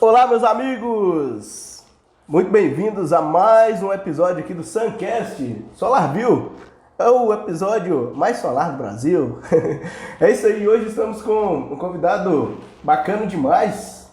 Olá, meus amigos! Muito bem-vindos a mais um episódio aqui do Suncast SolarView. É o episódio mais solar do Brasil. É isso aí, hoje estamos com um convidado bacana demais.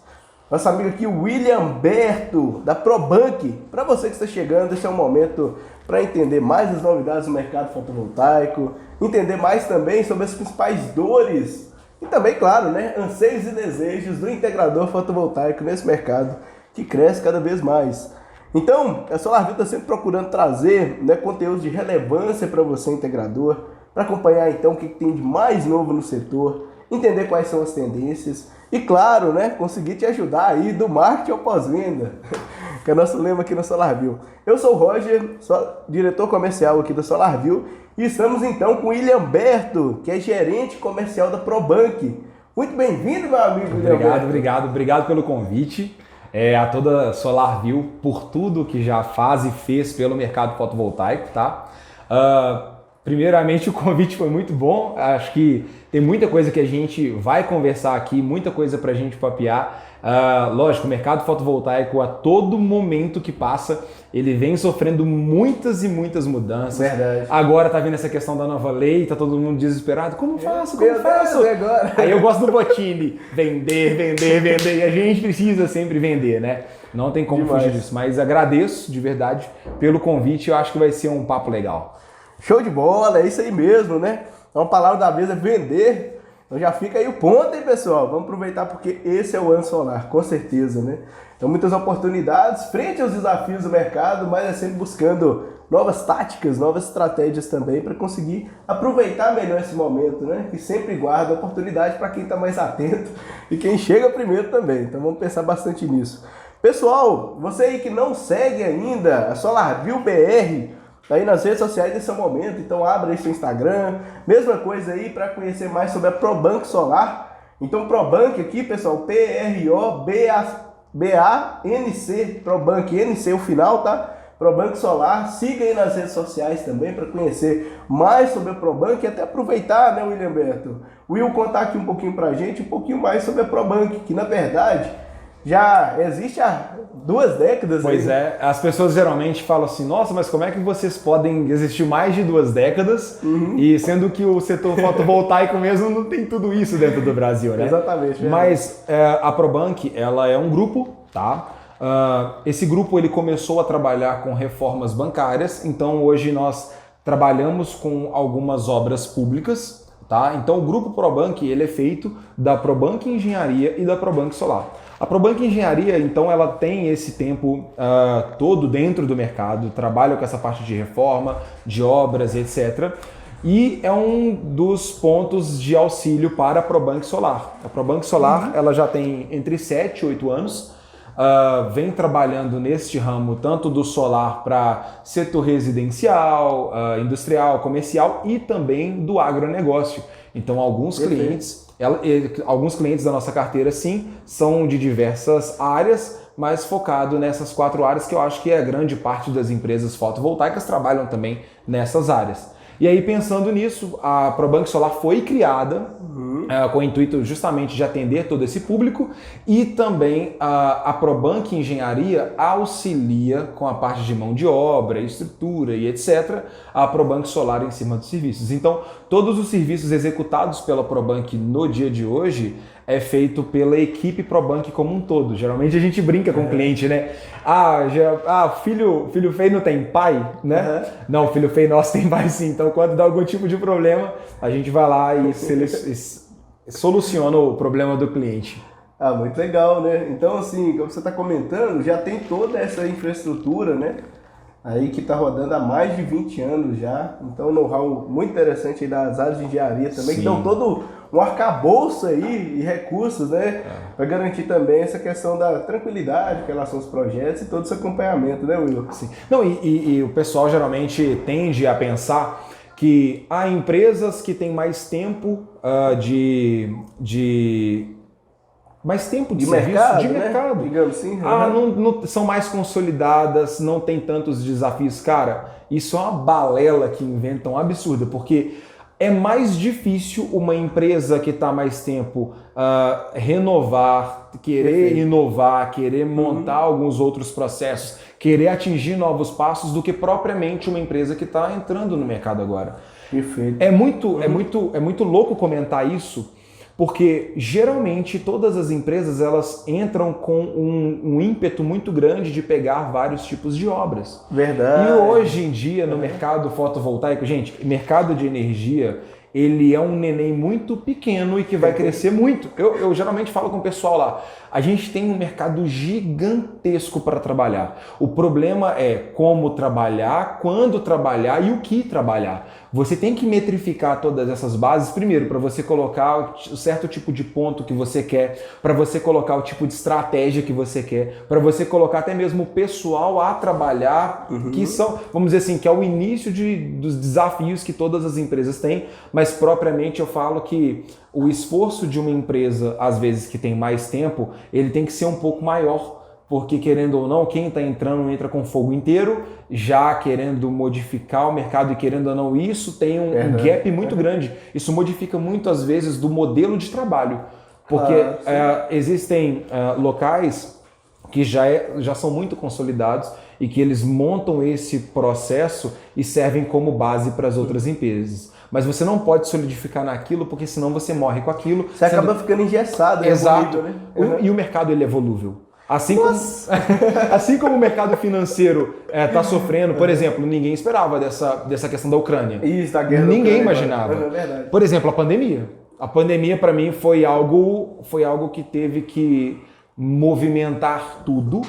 Nosso amigo aqui, William Berto, da ProBank. Para você que está chegando, esse é o momento para entender mais as novidades do mercado fotovoltaico, entender mais também sobre as principais dores e também, claro, anseios e desejos do integrador fotovoltaico nesse mercado que cresce cada vez mais. Então, a SolarView está sempre procurando trazer conteúdos de relevância para você, integrador, para acompanhar então o que tem de mais novo no setor, entender quais são as tendências e, claro, conseguir te ajudar aí do marketing ao pós-venda, que é o nosso lema aqui na SolarView. Eu sou o Roger, sou diretor comercial aqui da SolarView e estamos então com o William Berto, que é gerente comercial da ProBank. Muito bem-vindo, meu amigo William Berto. Obrigado pelo convite. A toda a SolarView por tudo que já faz e fez pelo mercado fotovoltaico, tá? Primeiramente, o convite foi muito bom. Acho que tem muita coisa que a gente vai conversar aqui, muita coisa para a gente papear. Lógico, o mercado fotovoltaico, a todo momento que passa, ele vem sofrendo muitas e muitas mudanças. Verdade. Agora tá vindo essa questão da nova lei, tá todo mundo desesperado. Como faço? Agora? Aí eu gosto do Botini, vender, e a gente precisa sempre vender, né? Não tem como fugir disso, mas agradeço de verdade pelo convite, eu acho que vai ser um papo legal. Show de bola, é isso aí mesmo, né? Uma palavra da vez é vender. Então já fica aí o ponto, hein, pessoal? Vamos aproveitar porque esse é o ano solar, com certeza, né? Então muitas oportunidades frente aos desafios do mercado, mas é sempre buscando novas táticas, novas estratégias também para conseguir aproveitar melhor esse momento, né? E sempre guarda oportunidade para quem está mais atento e quem chega primeiro também. Então vamos pensar bastante nisso. Pessoal, você aí que não segue ainda a SolarView BR, aí nas redes sociais esse é o momento, então abra aí seu Instagram, mesma coisa aí para conhecer mais sobre a ProBank Solar. Então ProBank aqui, pessoal, P-R-O-B-A-N-C, ProBank, N-C o final, tá? ProBank Solar, siga aí nas redes sociais também para conhecer mais sobre a ProBank e até aproveitar, né, William Berto? Will contar aqui um pouquinho pra gente, um pouquinho mais sobre a ProBank, que na verdade já existe há 2 décadas. Pois é, as pessoas geralmente falam assim, nossa, mas como é que vocês podem existir mais de 2 décadas, e sendo que o setor fotovoltaico mesmo não tem tudo isso dentro do Brasil, né? Exatamente. Mas a ProBank, ela é um grupo, tá? Esse grupo ele começou a trabalhar com reformas bancárias, então hoje nós trabalhamos com algumas obras públicas, tá? Então o grupo ProBank ele é feito da ProBank Engenharia e da ProBank Solar. A ProBank Engenharia, então, ela tem esse tempo todo dentro do mercado, trabalha com essa parte de reforma, de obras, etc. E é um dos pontos de auxílio para a ProBank Solar. A ProBank Solar ela já tem entre 7 e 8 anos, vem trabalhando neste ramo tanto do solar para setor residencial, industrial, comercial e também do agronegócio. Então, alguns clientes da nossa carteira, sim, são de diversas áreas, mas focado nessas 4 áreas que eu acho que a grande parte das empresas fotovoltaicas trabalham também nessas áreas. E aí, pensando nisso, a ProBank Solar foi criada com o intuito justamente de atender todo esse público e também a ProBank Engenharia auxilia com a parte de mão de obra, estrutura e etc. a ProBank Solar em cima dos serviços. Então, todos os serviços executados pela ProBank no dia de hoje é feito pela equipe ProBank como um todo. Geralmente a gente brinca com o cliente, né? Filho feio não tem pai, né? Não, filho feio nosso tem pai sim. Então, quando dá algum tipo de problema, a gente vai lá e soluciona o problema do cliente. Muito legal, né? Então, assim, como você está comentando, já tem toda essa infraestrutura, né? Aí que está rodando há mais de 20 anos já. Então, um know-how muito interessante aí das áreas de engenharia também, que dão todo um arcabouço aí e recursos, né? Para garantir também essa questão da tranquilidade com relação aos projetos e todo esse acompanhamento, né, Will? Sim. Não, e o pessoal geralmente tende a pensar que há empresas que têm mais tempo mais tempo de serviço, mercado, de mercado. Digamos assim. Não são mais consolidadas, não tem tantos desafios. Cara, isso é uma balela que inventam absurda, porque É mais difícil uma empresa que está mais tempo renovar, querer inovar, querer montar alguns outros processos, querer atingir novos passos do que propriamente uma empresa que está entrando no mercado agora. Perfeito. É muito louco comentar isso, porque geralmente todas as empresas elas entram com um ímpeto muito grande de pegar vários tipos de obras. Verdade. E hoje em dia no mercado fotovoltaico, gente, mercado de energia, ele é um neném muito pequeno e que vai crescer muito. Eu geralmente falo com o pessoal lá, a gente tem um mercado gigantesco para trabalhar. O problema é como trabalhar, quando trabalhar e o que trabalhar. Você tem que metrificar todas essas bases, primeiro, para você colocar o certo tipo de ponto que você quer, para você colocar o tipo de estratégia que você quer, para você colocar até mesmo o pessoal a trabalhar, que são, vamos dizer assim, que é o início dos desafios que todas as empresas têm, mas propriamente eu falo que o esforço de uma empresa, às vezes que tem mais tempo, ele tem que ser um pouco maior, porque querendo ou não, quem está entrando entra com fogo inteiro, já querendo modificar o mercado e querendo ou não, isso tem um gap muito grande. Isso modifica muito às vezes do modelo de trabalho, porque existem locais que já são muito consolidados e que eles montam esse processo e servem como base para as outras empresas. Mas você não pode solidificar naquilo, porque senão você morre com aquilo. Você acaba ficando engessado. Exato. Bonito, né? E o mercado ele é volúvel. Assim como o mercado financeiro está sofrendo, por exemplo, ninguém esperava dessa questão da Ucrânia. Isso, da guerra ninguém da Ucrânia, imaginava. É verdade. Por exemplo, a pandemia. A pandemia, para mim, foi algo que teve que movimentar tudo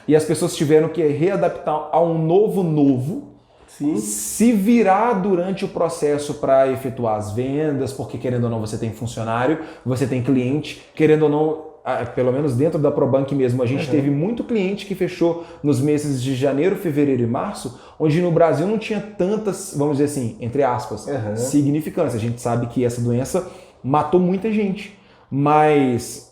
e as pessoas tiveram que readaptar a um novo. Sim. Se virar durante o processo para efetuar as vendas, porque querendo ou não você tem funcionário, você tem cliente, querendo ou não, pelo menos dentro da Probank mesmo, a gente teve muito cliente que fechou nos meses de janeiro, fevereiro e março, onde no Brasil não tinha tantas, vamos dizer assim, entre aspas, significância. A gente sabe que essa doença matou muita gente, mas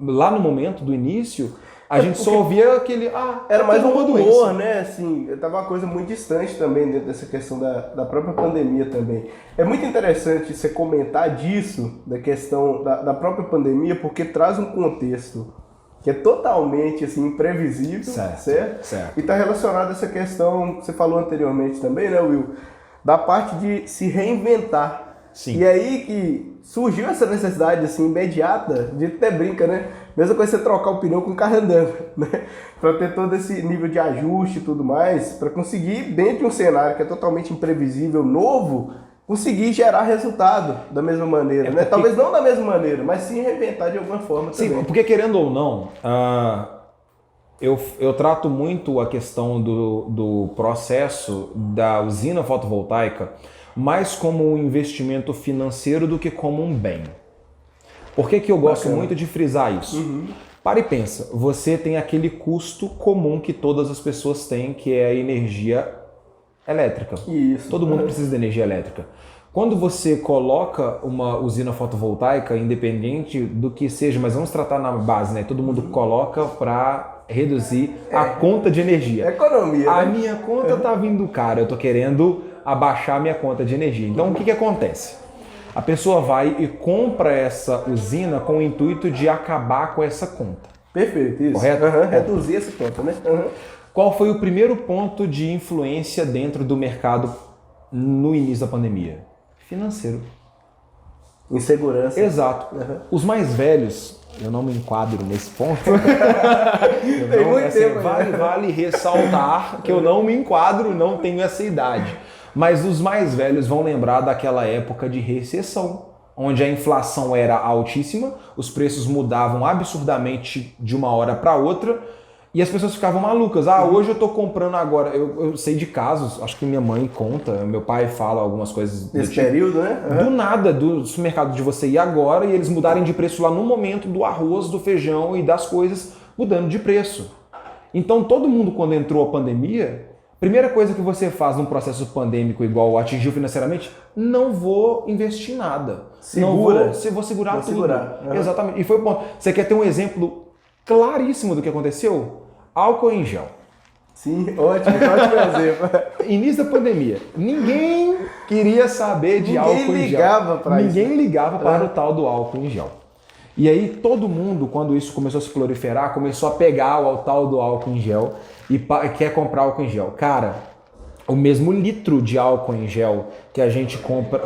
lá no momento do início, a gente só ouvia aquele... Era mais um rumor, doença, né? Assim, tava uma coisa muito distante também dentro dessa questão da própria pandemia também. É muito interessante você comentar disso, da questão da própria pandemia, porque traz um contexto que é totalmente assim, imprevisível, certo? E está relacionado a essa questão que você falou anteriormente também, né, Will? Da parte de se reinventar. Sim. E aí que surgiu essa necessidade assim, imediata, de até brinca, né? Mesma coisa você trocar o pneu com o carro andando, né? Para ter todo esse nível de ajuste e tudo mais, para conseguir, dentro de um cenário que é totalmente imprevisível, novo, conseguir gerar resultado da mesma maneira, né? Talvez não da mesma maneira, mas sim reinventar de alguma forma também. Sim, porque querendo ou não, eu trato muito a questão do processo da usina fotovoltaica mais como um investimento financeiro do que como um bem. Por que eu gosto muito de frisar isso? Para e pensa, você tem aquele custo comum que todas as pessoas têm, que é a energia elétrica. Isso. Todo mundo precisa de energia elétrica. Quando você coloca uma usina fotovoltaica, independente do que seja, mas vamos tratar na base, né? Todo mundo coloca para reduzir a conta de energia. Economia, A né? minha conta tá vindo cara, eu tô querendo abaixar a minha conta de energia. Então o que acontece? A pessoa vai e compra essa usina com o intuito de acabar com essa conta. Perfeito, isso. Correto? Reduzir essa conta, né? Qual foi o primeiro ponto de influência dentro do mercado no início da pandemia? Financeiro. Insegurança. Exato. Os mais velhos, eu não me enquadro nesse ponto. Tem muito tempo, vale ressaltar que eu não me enquadro, não tenho essa idade. Mas os mais velhos vão lembrar daquela época de recessão, onde a inflação era altíssima, os preços mudavam absurdamente de uma hora para outra e as pessoas ficavam malucas. Hoje eu estou comprando agora. Eu sei de casos, acho que minha mãe conta, meu pai fala algumas coisas nesse período, né? Do nada, do supermercado de você ir agora e eles mudarem de preço lá no momento do arroz, do feijão e das coisas mudando de preço. Então todo mundo, quando entrou a pandemia, primeira coisa que você faz num processo pandêmico igual atingiu financeiramente, não vou investir em nada. Segura. Vou segurar tudo. Exatamente. E foi o ponto. Você quer ter um exemplo claríssimo do que aconteceu? Álcool em gel. Sim, ótimo exemplo. Início da pandemia. Ninguém queria saber de álcool em gel. Ninguém ligava para o tal do álcool em gel. E aí todo mundo, quando isso começou a se proliferar, começou a pegar o tal do álcool em gel e quer comprar álcool em gel. Cara, o mesmo litro de álcool em gel que a gente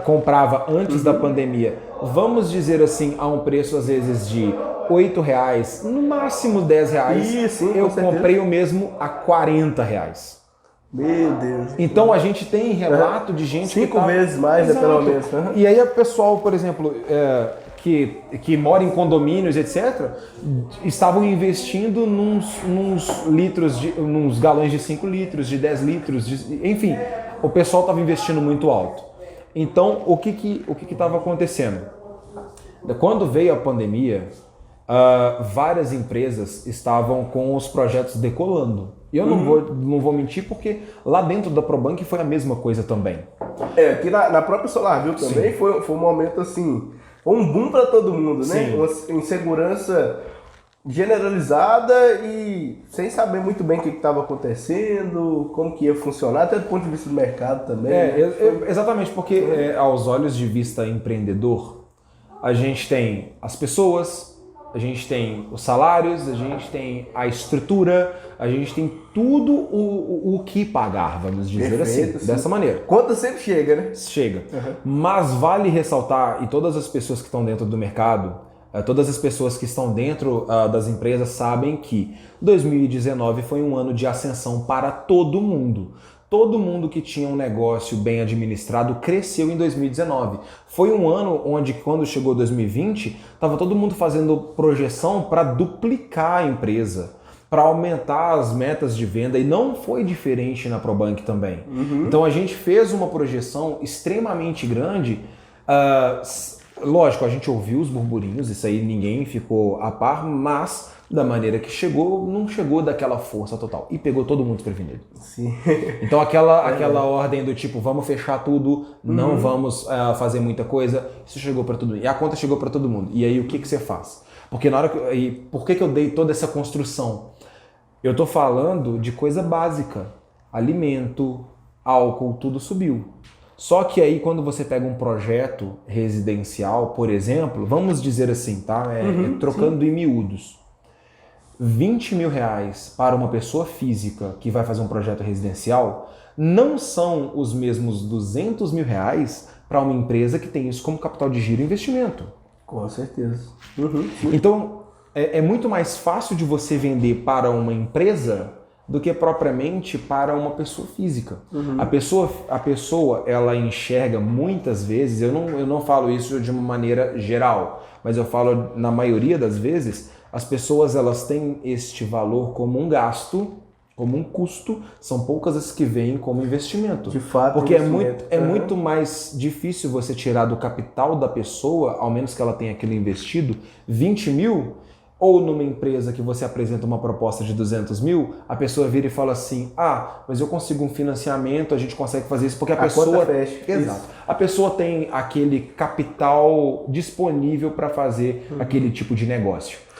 comprava antes da pandemia, vamos dizer assim, a um preço às vezes de R$8, no máximo R$10, eu comprei o mesmo a R$40. Meu Deus. Então a gente tem relato de gente 5 vezes mais, né, pelo menos. E aí o pessoal, por exemplo, que mora em condomínios, etc., estavam investindo nos litros, nos galões de 5 litros, de 10 litros, enfim, o pessoal estava investindo muito alto. Então, o que estava acontecendo? Quando veio a pandemia, várias empresas estavam com os projetos decolando. E eu não vou mentir, porque lá dentro da Probank foi a mesma coisa também. Aqui na própria SolarView também foi um momento assim, foi um boom para todo mundo, né? Uma insegurança generalizada e sem saber muito bem o que estava acontecendo, como que ia funcionar, até do ponto de vista do mercado também. Exatamente, porque aos olhos de vista empreendedor, a gente tem as pessoas, a gente tem os salários, a gente tem a estrutura, a gente tem tudo o que pagar, vamos dizer assim, dessa maneira. Conta sempre chega, né? Chega. Mas vale ressaltar, e todas as pessoas que estão dentro do mercado, todas as pessoas que estão dentro das empresas sabem que 2019 foi um ano de ascensão para todo mundo. Todo mundo que tinha um negócio bem administrado cresceu em 2019. Foi um ano onde, quando chegou 2020, estava todo mundo fazendo projeção para duplicar a empresa, para aumentar as metas de venda, e não foi diferente na Probank também. Então a gente fez uma projeção extremamente grande. Lógico, a gente ouviu os burburinhos, isso aí ninguém ficou a par, mas da maneira que chegou, não chegou daquela força total. E pegou todo mundo desprevenido. Sim. Então aquela ordem do tipo, vamos fechar tudo, não vamos fazer muita coisa, isso chegou para todo mundo. E a conta chegou para todo mundo. E aí o que você faz? Porque por que eu dei toda essa construção? Eu tô falando de coisa básica. Alimento, álcool, tudo subiu. Só que aí quando você pega um projeto residencial, por exemplo, vamos dizer assim, tá? Trocando em miúdos. R$20 mil para uma pessoa física que vai fazer um projeto residencial não são os mesmos R$200 mil para uma empresa que tem isso como capital de giro e investimento. Com certeza. Então, é muito mais fácil de você vender para uma empresa do que propriamente para uma pessoa física. A pessoa, ela enxerga muitas vezes, eu não falo isso de uma maneira geral, mas eu falo na maioria das vezes, as pessoas elas têm este valor como um gasto, como um custo, são poucas as que veem como investimento. De fato, porque é muito mais difícil você tirar do capital da pessoa, ao menos que ela tenha aquilo investido, 20 mil, ou numa empresa que você apresenta uma proposta de 200 mil, a pessoa vira e fala assim, mas eu consigo um financiamento, a gente consegue fazer isso, porque a pessoa... fecha. Exato. A pessoa tem aquele capital disponível para fazer aquele tipo de negócio.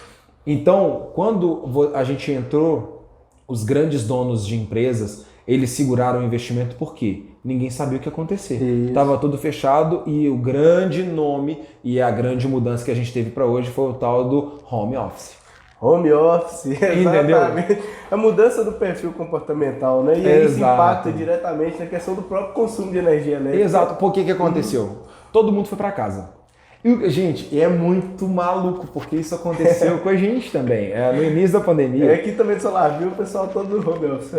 Então, quando a gente entrou, os grandes donos de empresas, eles seguraram o investimento por quê? Ninguém sabia o que ia acontecer. Estava tudo fechado e o grande nome e a grande mudança que a gente teve para hoje foi o tal do home office. Home office, entendeu? Exatamente. A mudança do perfil comportamental, né? E aí isso impacta diretamente na questão do próprio consumo de energia elétrica. Exato. Por que aconteceu? Todo mundo foi para casa. E, gente, é muito maluco, porque isso aconteceu com a gente também, no início da pandemia. Aqui também do SolarView, o pessoal todo no home office.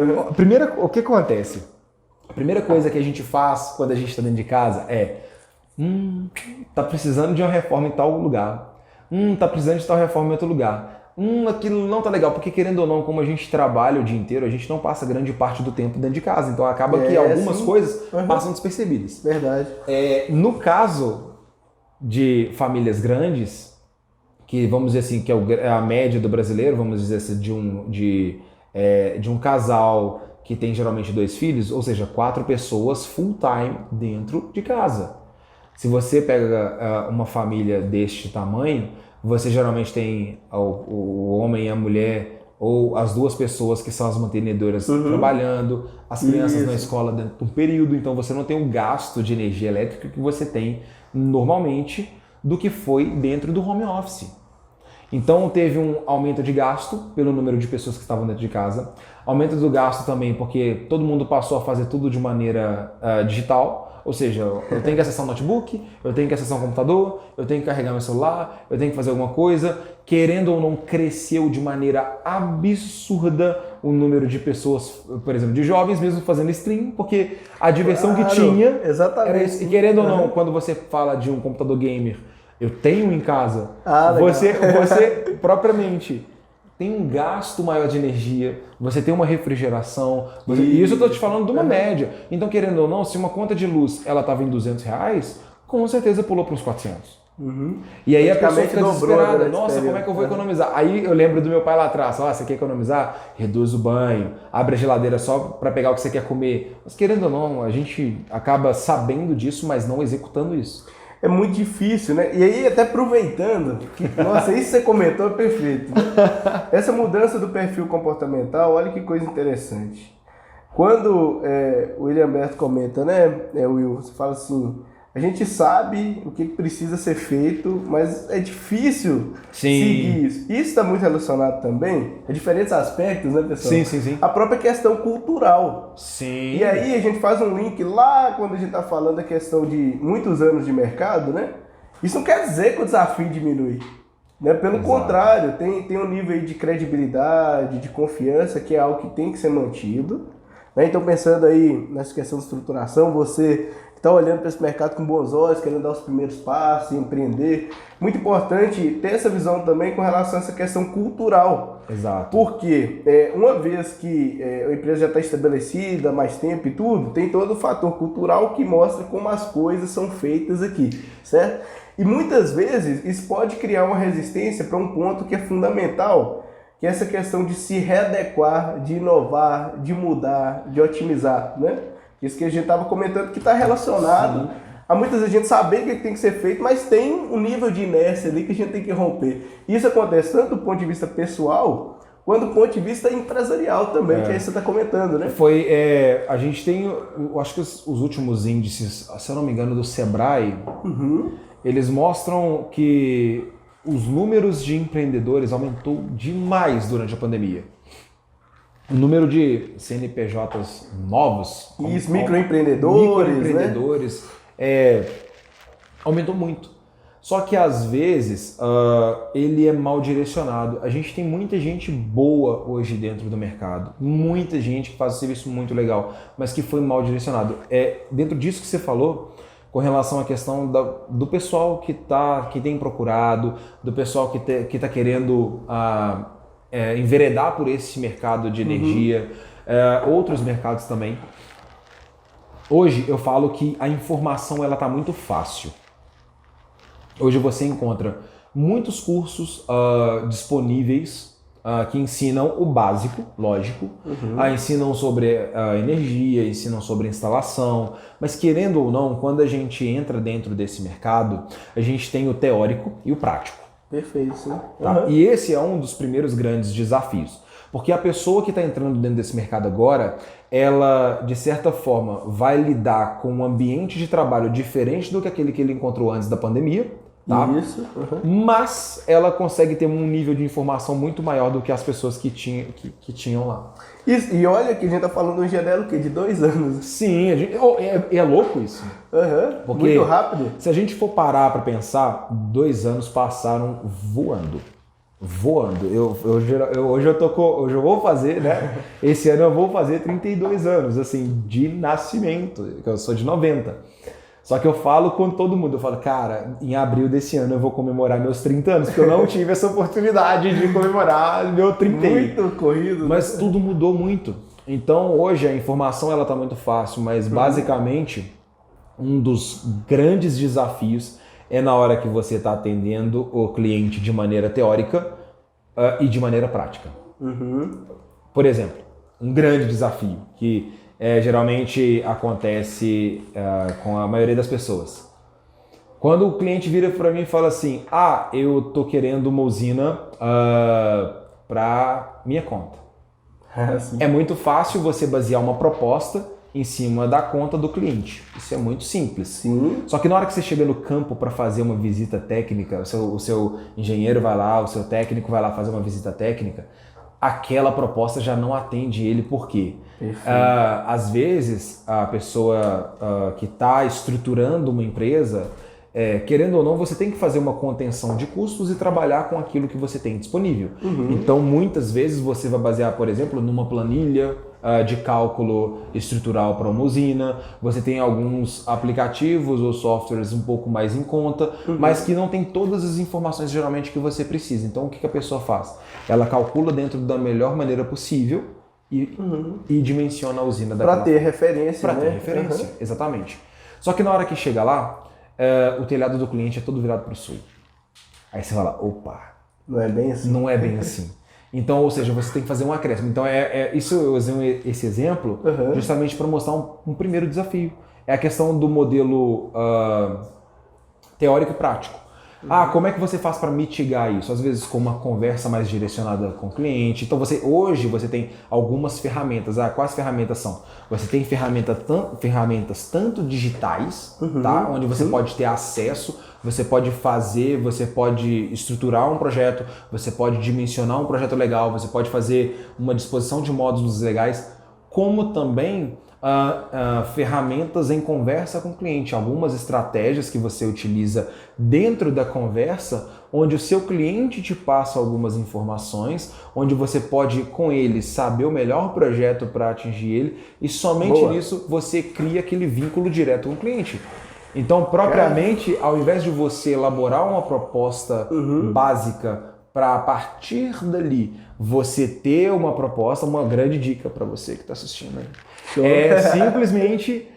O que acontece? A primeira coisa que a gente faz quando a gente está dentro de casa tá precisando de uma reforma em tal lugar. Tá precisando de tal reforma em outro lugar. Aquilo não tá legal, porque querendo ou não, como a gente trabalha o dia inteiro, a gente não passa grande parte do tempo dentro de casa. Então acaba que algumas coisas passam despercebidas. Verdade. No caso de famílias grandes, que vamos dizer assim, que é a média do brasileiro, vamos dizer assim, de um casal que tem geralmente 2 filhos, ou seja, 4 pessoas full time dentro de casa. Se você pega uma família deste tamanho, você geralmente tem o homem e a mulher ou as duas pessoas que são as mantenedoras trabalhando, as crianças na escola dentro de um período, então você não tem o gasto de energia elétrica que você tem normalmente do que foi dentro do home office. Então teve um aumento de gasto pelo número de pessoas que estavam dentro de casa, aumento do gasto também porque todo mundo passou a fazer tudo de maneira digital, ou seja, eu tenho que acessar um notebook, eu tenho que acessar um computador, eu tenho que carregar meu celular, eu tenho que fazer alguma coisa. Querendo ou não, cresceu de maneira absurda o número de pessoas, por exemplo, de jovens mesmo fazendo stream, porque a diversão que tinha era isso. E querendo ou não, quando você fala de um computador gamer, eu tenho em casa, você propriamente tem um gasto maior de energia, você tem uma refrigeração, e isso eu estou te falando de uma média. Então, querendo ou não, se uma conta de luz ela estava em R$200, com certeza pulou para uns 400. E aí a pessoa fica desesperada, nossa, como é que eu vou economizar? Aí eu lembro do meu pai lá atrás, você quer economizar? Reduz o banho, abre a geladeira só para pegar o que você quer comer. Mas querendo ou não, a gente acaba sabendo disso, mas não executando isso. É muito difícil, né? E aí, até aproveitando, nossa, isso que você comentou é perfeito. Né? Essa mudança do perfil comportamental, olha que coisa interessante. Quando o William Berto comenta, né, Will, você fala assim, a gente sabe o que precisa ser feito, mas é difícil seguir isso. Isso está muito relacionado também a diferentes aspectos, né, pessoal? Sim. A própria questão cultural. Sim. E aí a gente faz um link lá quando a gente está falando da questão de muitos anos de mercado, né? Isso não quer dizer que o desafio diminui. Né? Pelo contrário, tem um nível aí de credibilidade, de confiança, que é algo que tem que ser mantido. Né? Então, pensando aí nessa questão de estruturação, você está olhando para esse mercado com bons olhos, querendo dar os primeiros passos, empreender. Muito importante ter essa visão também com relação a essa questão cultural. Exato. Porque uma vez que a empresa já está estabelecida há mais tempo e tudo, tem todo o fator cultural que mostra como as coisas são feitas aqui, certo? E muitas vezes isso pode criar uma resistência para um ponto que é fundamental, que é essa questão de se readequar, de inovar, de mudar, de otimizar, né? Isso que a gente estava comentando que está relacionado a muitas vezes a gente saber o que tem que ser feito, mas tem um nível de inércia ali que a gente tem que romper. Isso acontece tanto do ponto de vista pessoal, quanto do ponto de vista empresarial também, que aí você está comentando, né? A gente tem, eu acho que os últimos índices, se eu não me engano, do Sebrae, eles mostram que os números de empreendedores aumentou demais durante a pandemia. O número de CNPJs novos... Isso, microempreendedores, aumentou muito. Só que às vezes ele é mal direcionado. A gente tem muita gente boa hoje dentro do mercado. Muita gente que faz um serviço muito legal, mas que foi mal direcionado. Dentro disso que você falou, com relação à questão do pessoal que tem procurado, do pessoal que tá querendo... enveredar por esse mercado de energia, outros mercados também. Hoje eu falo que a informação ela está muito fácil. Hoje você encontra muitos cursos disponíveis que ensinam o básico, lógico, ensinam sobre energia, ensinam sobre instalação, mas querendo ou não, quando a gente entra dentro desse mercado, a gente tem o teórico e o prático. Perfeito, sim. Tá? E esse é um dos primeiros grandes desafios. Porque a pessoa que está entrando dentro desse mercado agora, ela, de certa forma, vai lidar com um ambiente de trabalho diferente do que aquele que ele encontrou antes da pandemia. Tá? Isso. Mas ela consegue ter um nível de informação muito maior do que as pessoas que tinham lá. Isso, e olha que a gente está falando de uma janela de 2 anos. Sim, é louco isso. Porque muito rápido. Se a gente for parar para pensar, 2 anos passaram voando. Hoje eu vou fazer, né? Esse ano eu vou fazer 32 anos, assim, de nascimento. Eu sou de 90. Só que eu falo com todo mundo, eu falo, cara, em abril desse ano eu vou comemorar meus 30 anos, porque eu não tive essa oportunidade de comemorar meu 30. Muito corrido. Mas tudo mudou muito. Então hoje a informação ela tá muito fácil, mas basicamente um dos grandes desafios é na hora que você está atendendo o cliente de maneira teórica e de maneira prática. Por exemplo, um grande desafio que geralmente acontece com a maioria das pessoas. Quando o cliente vira para mim e fala assim, eu tô querendo uma usina para minha conta. Assim. É muito fácil você basear uma proposta em cima da conta do cliente. Isso é muito simples. Sim. Só que na hora que você chega no campo para fazer uma visita técnica, o seu engenheiro vai lá, o seu técnico vai lá fazer uma visita técnica, aquela proposta já não atende ele. Por quê? Às vezes, a pessoa que está estruturando uma empresa, querendo ou não, você tem que fazer uma contenção de custos e trabalhar com aquilo que você tem disponível. Então, muitas vezes, você vai basear, por exemplo, numa planilha de cálculo estrutural para uma usina. Você tem alguns aplicativos ou softwares um pouco mais em conta, mas que não tem todas as informações geralmente que você precisa. Então, o que a pessoa faz? Ela calcula dentro da melhor maneira possível e dimensiona a usina daquela Para ter referência, Para ter referência, exatamente. Só que na hora que chega lá, o telhado do cliente é todo virado para o sul. Aí você fala, opa, não é bem assim. Não é bem assim. Então, ou seja, você tem que fazer um acréscimo. Então, isso eu usei esse exemplo justamente para mostrar um primeiro desafio. É a questão do modelo teórico e prático. Como é que você faz para mitigar isso? Às vezes com uma conversa mais direcionada com o cliente. Então hoje você tem algumas ferramentas. Quais ferramentas são? Você tem ferramentas tanto digitais, tá? Onde você pode ter acesso, você pode fazer, você pode estruturar um projeto, você pode dimensionar um projeto legal, você pode fazer uma disposição de módulos legais, como também ferramentas em conversa com o cliente, algumas estratégias que você utiliza dentro da conversa, onde o seu cliente te passa algumas informações, onde você pode com ele saber o melhor projeto para atingir ele e somente nisso você cria aquele vínculo direto com o cliente. Então, propriamente, ao invés de você elaborar uma proposta básica para a partir dali você ter uma proposta, uma grande dica para você que está assistindo aí. É simplesmente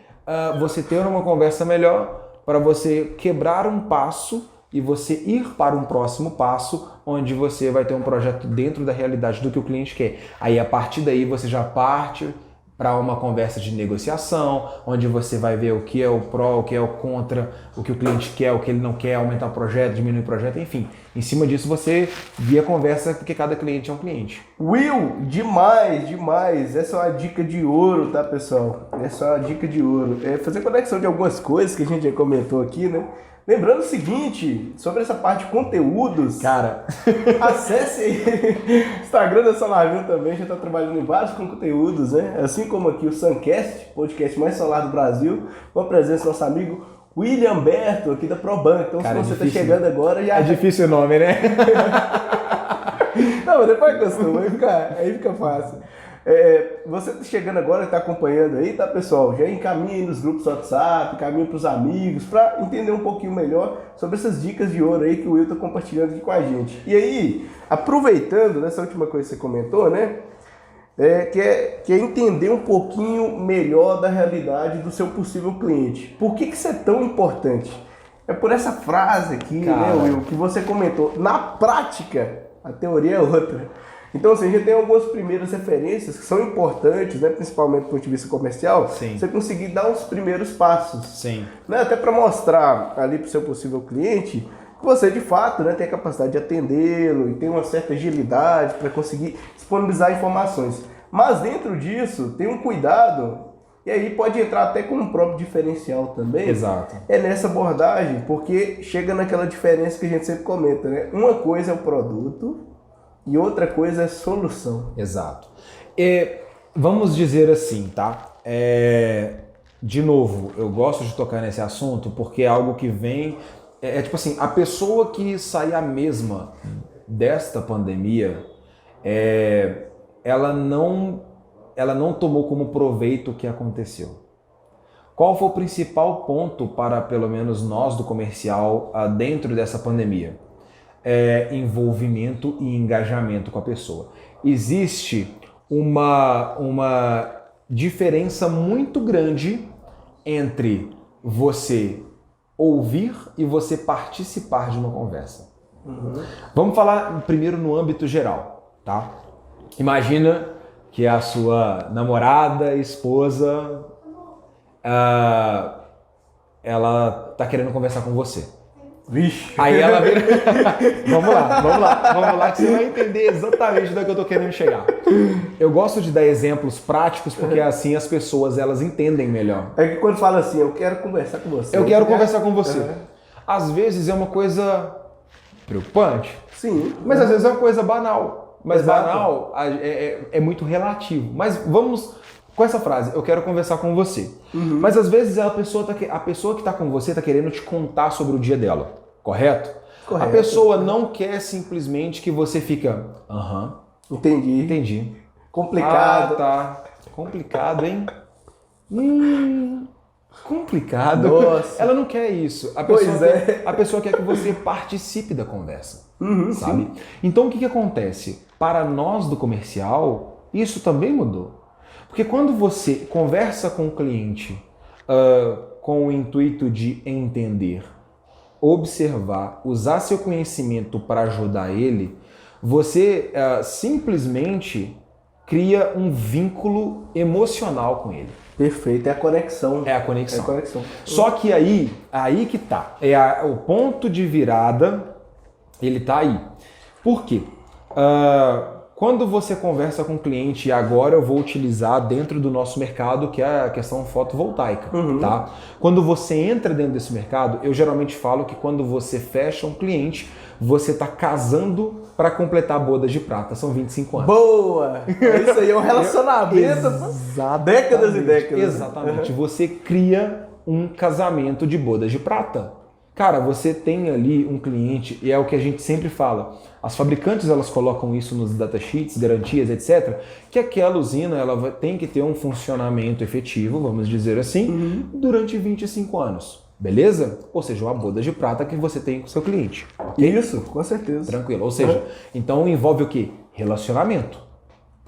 você ter uma conversa melhor para você quebrar um passo e você ir para um próximo passo, onde você vai ter um projeto dentro da realidade do que o cliente quer. Aí, a partir daí, você já parte para uma conversa de negociação, onde você vai ver o que é o pró, o que é o contra, o que o cliente quer, o que ele não quer, aumentar o projeto, diminuir o projeto, enfim. Em cima disso você guia a conversa, porque cada cliente é um cliente. Will, demais. Essa é uma dica de ouro, tá, pessoal? Essa é uma dica de ouro. Fazer conexão de algumas coisas que a gente já comentou aqui, né? Lembrando o seguinte, sobre essa parte de conteúdos, cara, acesse aí o Instagram da SolarView também, já está trabalhando em vários conteúdos, né? Assim como aqui o Suncast, podcast mais solar do Brasil, com a presença do nosso amigo William Berto, aqui da ProBank. Então, cara, se você está chegando agora... já é difícil o nome, né? Não, mas depois acostuma, aí fica fácil. Você tá chegando agora, está acompanhando aí, tá, pessoal? Já encaminha nos grupos WhatsApp, encaminha para os amigos, para entender um pouquinho melhor sobre essas dicas de ouro aí que o Will está compartilhando aqui com a gente. E aí, aproveitando dessa última coisa que você comentou, né? Que é entender um pouquinho melhor da realidade do seu possível cliente. Por que isso é tão importante? É por essa frase aqui, né, Will, que você comentou. Na prática, a teoria é outra. Então, assim, a gente tem algumas primeiras referências que são importantes, né, principalmente do ponto de vista comercial. Sim. Você conseguir dar os primeiros passos. Sim. Né, até para mostrar ali para o seu possível cliente que você, de fato, né, tem a capacidade de atendê-lo e tem uma certa agilidade para conseguir disponibilizar informações. Mas dentro disso, tem um cuidado, e aí pode entrar até com um próprio diferencial também. Exato. É nessa abordagem, porque chega naquela diferença que a gente sempre comenta, né? Uma coisa é o produto e outra coisa é a solução. Exato. Vamos dizer assim, tá? De novo, eu gosto de tocar nesse assunto porque é algo que vem... tipo assim, a pessoa que sai a mesma desta pandemia, ela não tomou como proveito o que aconteceu. Qual foi o principal ponto para, pelo menos nós do comercial, dentro dessa pandemia? Envolvimento e engajamento com a pessoa. Existe uma diferença muito grande entre você ouvir e você participar de uma conversa. Vamos falar primeiro no âmbito geral, tá? Imagina que a sua namorada, esposa, ela tá querendo conversar com você. Vixe. Aí ela vira... vamos lá, que você vai entender exatamente onde é que eu tô querendo chegar. Eu gosto de dar exemplos práticos, porque assim as pessoas, elas entendem melhor. É que quando fala assim, eu quero conversar com você. Eu quero conversar com você. Às vezes é uma coisa preocupante. Sim. Mas às vezes é uma coisa banal. Mas Exato. banal é muito relativo. Mas vamos com essa frase, eu quero conversar com você. Mas às vezes a pessoa que está com você está querendo te contar sobre o dia dela. Correto? Correto. A pessoa não quer simplesmente que você fica... Entendi. Entendi. Complicado. Ah, tá. Complicado, hein? Complicado. Nossa. Ela não quer isso. A pessoa quer que você participe da conversa, sabe? Sim. Então o que acontece? Para nós do comercial, isso também mudou. Porque quando você conversa com o cliente com o intuito de entender, observar, usar seu conhecimento para ajudar ele, você simplesmente cria um vínculo emocional com ele. Perfeito, é a conexão. É a conexão. É a conexão. Só que aí que tá. O ponto de virada, ele tá aí. Por quê? Quando você conversa com o cliente, e agora eu vou utilizar dentro do nosso mercado, que é a questão fotovoltaica, tá? Quando você entra dentro desse mercado, eu geralmente falo que quando você fecha um cliente, você está casando para completar bodas de prata. São 25 anos. Boa! Isso aí é um relacionamento. Décadas e décadas. Exatamente. Você cria um casamento de bodas de prata. Cara, você tem ali um cliente, e é o que a gente sempre fala, as fabricantes elas colocam isso nos datasheets, garantias, etc., que aquela usina ela tem que ter um funcionamento efetivo, vamos dizer assim, durante 25 anos. Beleza? Ou seja, uma boda de prata que você tem com o seu cliente. Okay? Isso, com certeza. Tranquilo. Ou seja, então envolve o quê? Relacionamento.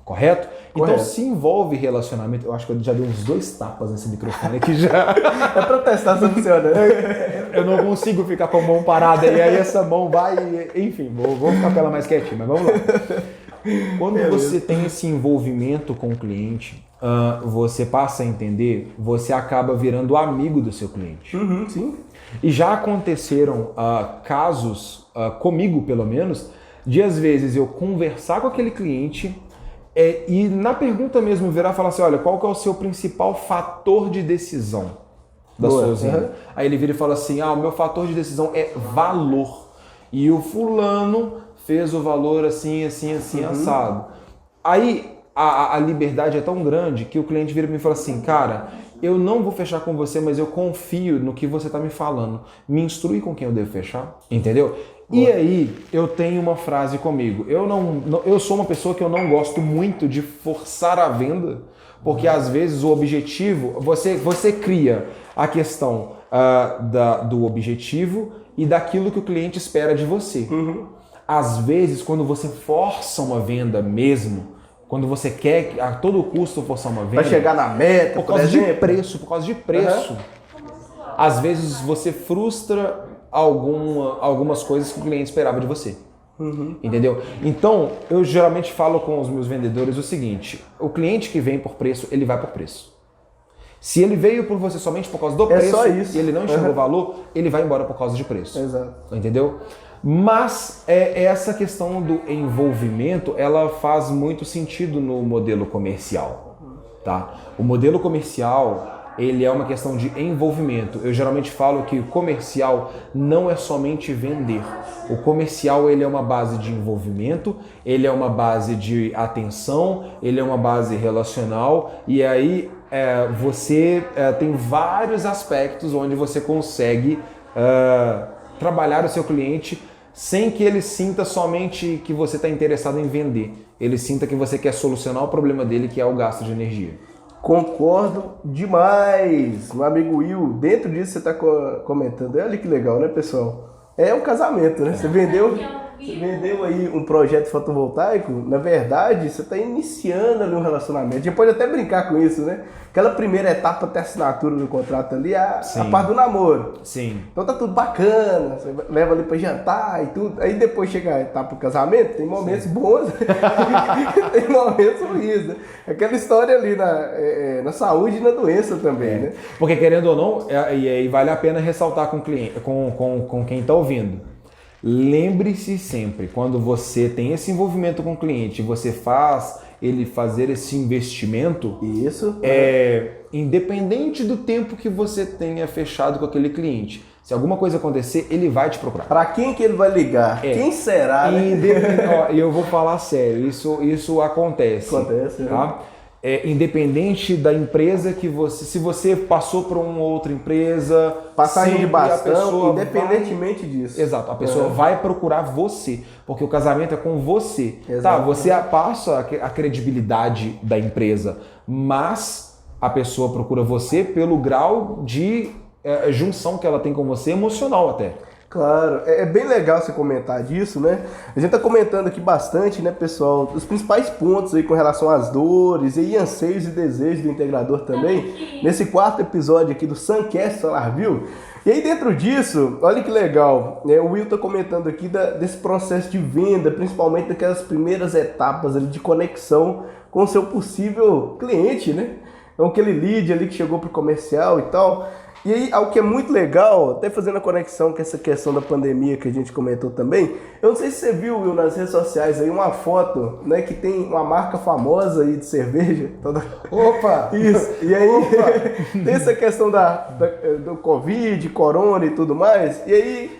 Correto? Então, se envolve relacionamento, eu acho que eu já dei uns 2 tapas nesse microfone aqui já. É pra testar se funciona. Eu não consigo ficar com a mão parada e aí essa mão vai... Enfim, vou ficar com ela mais quietinha, mas vamos lá. Quando você tem esse envolvimento com o cliente, você passa a entender, você acaba virando amigo do seu cliente. Sim. E já aconteceram casos, comigo pelo menos, de às vezes eu conversar com aquele cliente... e na pergunta mesmo virar e falar assim, olha, qual que é o seu principal fator de decisão da sua usina? Aí ele vira e fala assim, o meu fator de decisão é valor. E o fulano fez o valor assim, assado. Aí a liberdade é tão grande que o cliente vira e me fala assim, cara, eu não vou fechar com você, mas eu confio no que você está me falando. Me instrui com quem eu devo fechar, entendeu? E aí, eu tenho uma frase comigo. Eu sou uma pessoa que eu não gosto muito de forçar a venda, porque às vezes o objetivo, você cria a questão do objetivo e daquilo que o cliente espera de você. Às vezes, quando você força uma venda mesmo, quando você quer a todo custo forçar uma venda... Vai chegar na meta, por causa de preço. Às vezes você frustra algumas coisas que o cliente esperava de você. Entendeu? Então, eu geralmente falo com os meus vendedores o seguinte, o cliente que vem por preço, ele vai por preço. Se ele veio por você somente por causa do preço só isso. e ele não enxergou valor, ele vai embora por causa de preço. Exato. Entendeu? Mas essa questão do envolvimento, ela faz muito sentido no modelo comercial. Tá? O modelo comercial... ele é uma questão de envolvimento. Eu geralmente falo que o comercial não é somente vender. O comercial ele é uma base de envolvimento, ele é uma base de atenção, ele é uma base relacional e aí você tem vários aspectos onde você consegue trabalhar o seu cliente sem que ele sinta somente que você está interessado em vender. Ele sinta que você quer solucionar o problema dele, que é o gasto de energia. Concordo demais, meu amigo Will. Dentro disso você está comentando, olha que legal, né, pessoal? É um casamento, né? Você vendeu Você vendeu aí um projeto fotovoltaico, na verdade, você está iniciando ali um relacionamento. A gente pode até brincar com isso, né? Aquela primeira etapa até a assinatura do contrato ali, a parte do namoro. Sim. Então tá tudo bacana, você leva ali pra jantar e tudo. Aí depois chega a etapa do casamento, tem momentos bons, tem momentos ruins, né? Aquela história ali na saúde e na doença também, né? Porque querendo ou não, e aí vale a pena ressaltar com o cliente, com quem está ouvindo. Lembre-se sempre, quando você tem esse envolvimento com o cliente, você faz ele fazer esse investimento, independente do tempo que você tenha fechado com aquele cliente. Se alguma coisa acontecer, ele vai te procurar. Para quem que ele vai ligar? Quem será, né? E eu vou falar sério, isso acontece. Acontece, tá? Independente da empresa que você... Se você passou por uma outra empresa... Passagem de bastão, independentemente disso. Exato, a pessoa vai procurar você, porque o casamento é com você. Exato. Tá, você passa a credibilidade da empresa, mas a pessoa procura você pelo grau de junção que ela tem com você, emocional até. Claro, é bem legal você comentar disso, né? A gente tá comentando aqui bastante, né, pessoal, os principais pontos aí com relação às dores e anseios e desejos do integrador também, nesse quarto episódio aqui do Suncast SolarView. E aí dentro disso, olha que legal, né? O Will tá comentando aqui desse processo de venda, principalmente daquelas primeiras etapas ali de conexão com o seu possível cliente, né? Então aquele lead ali que chegou pro comercial e tal. E aí, algo que é muito legal, até fazendo a conexão com essa questão da pandemia que a gente comentou também, eu não sei se você viu, Will, nas redes sociais aí uma foto, né, que tem uma marca famosa aí de cerveja. Opa! Isso, e aí tem essa questão do Covid, corona e tudo mais, e aí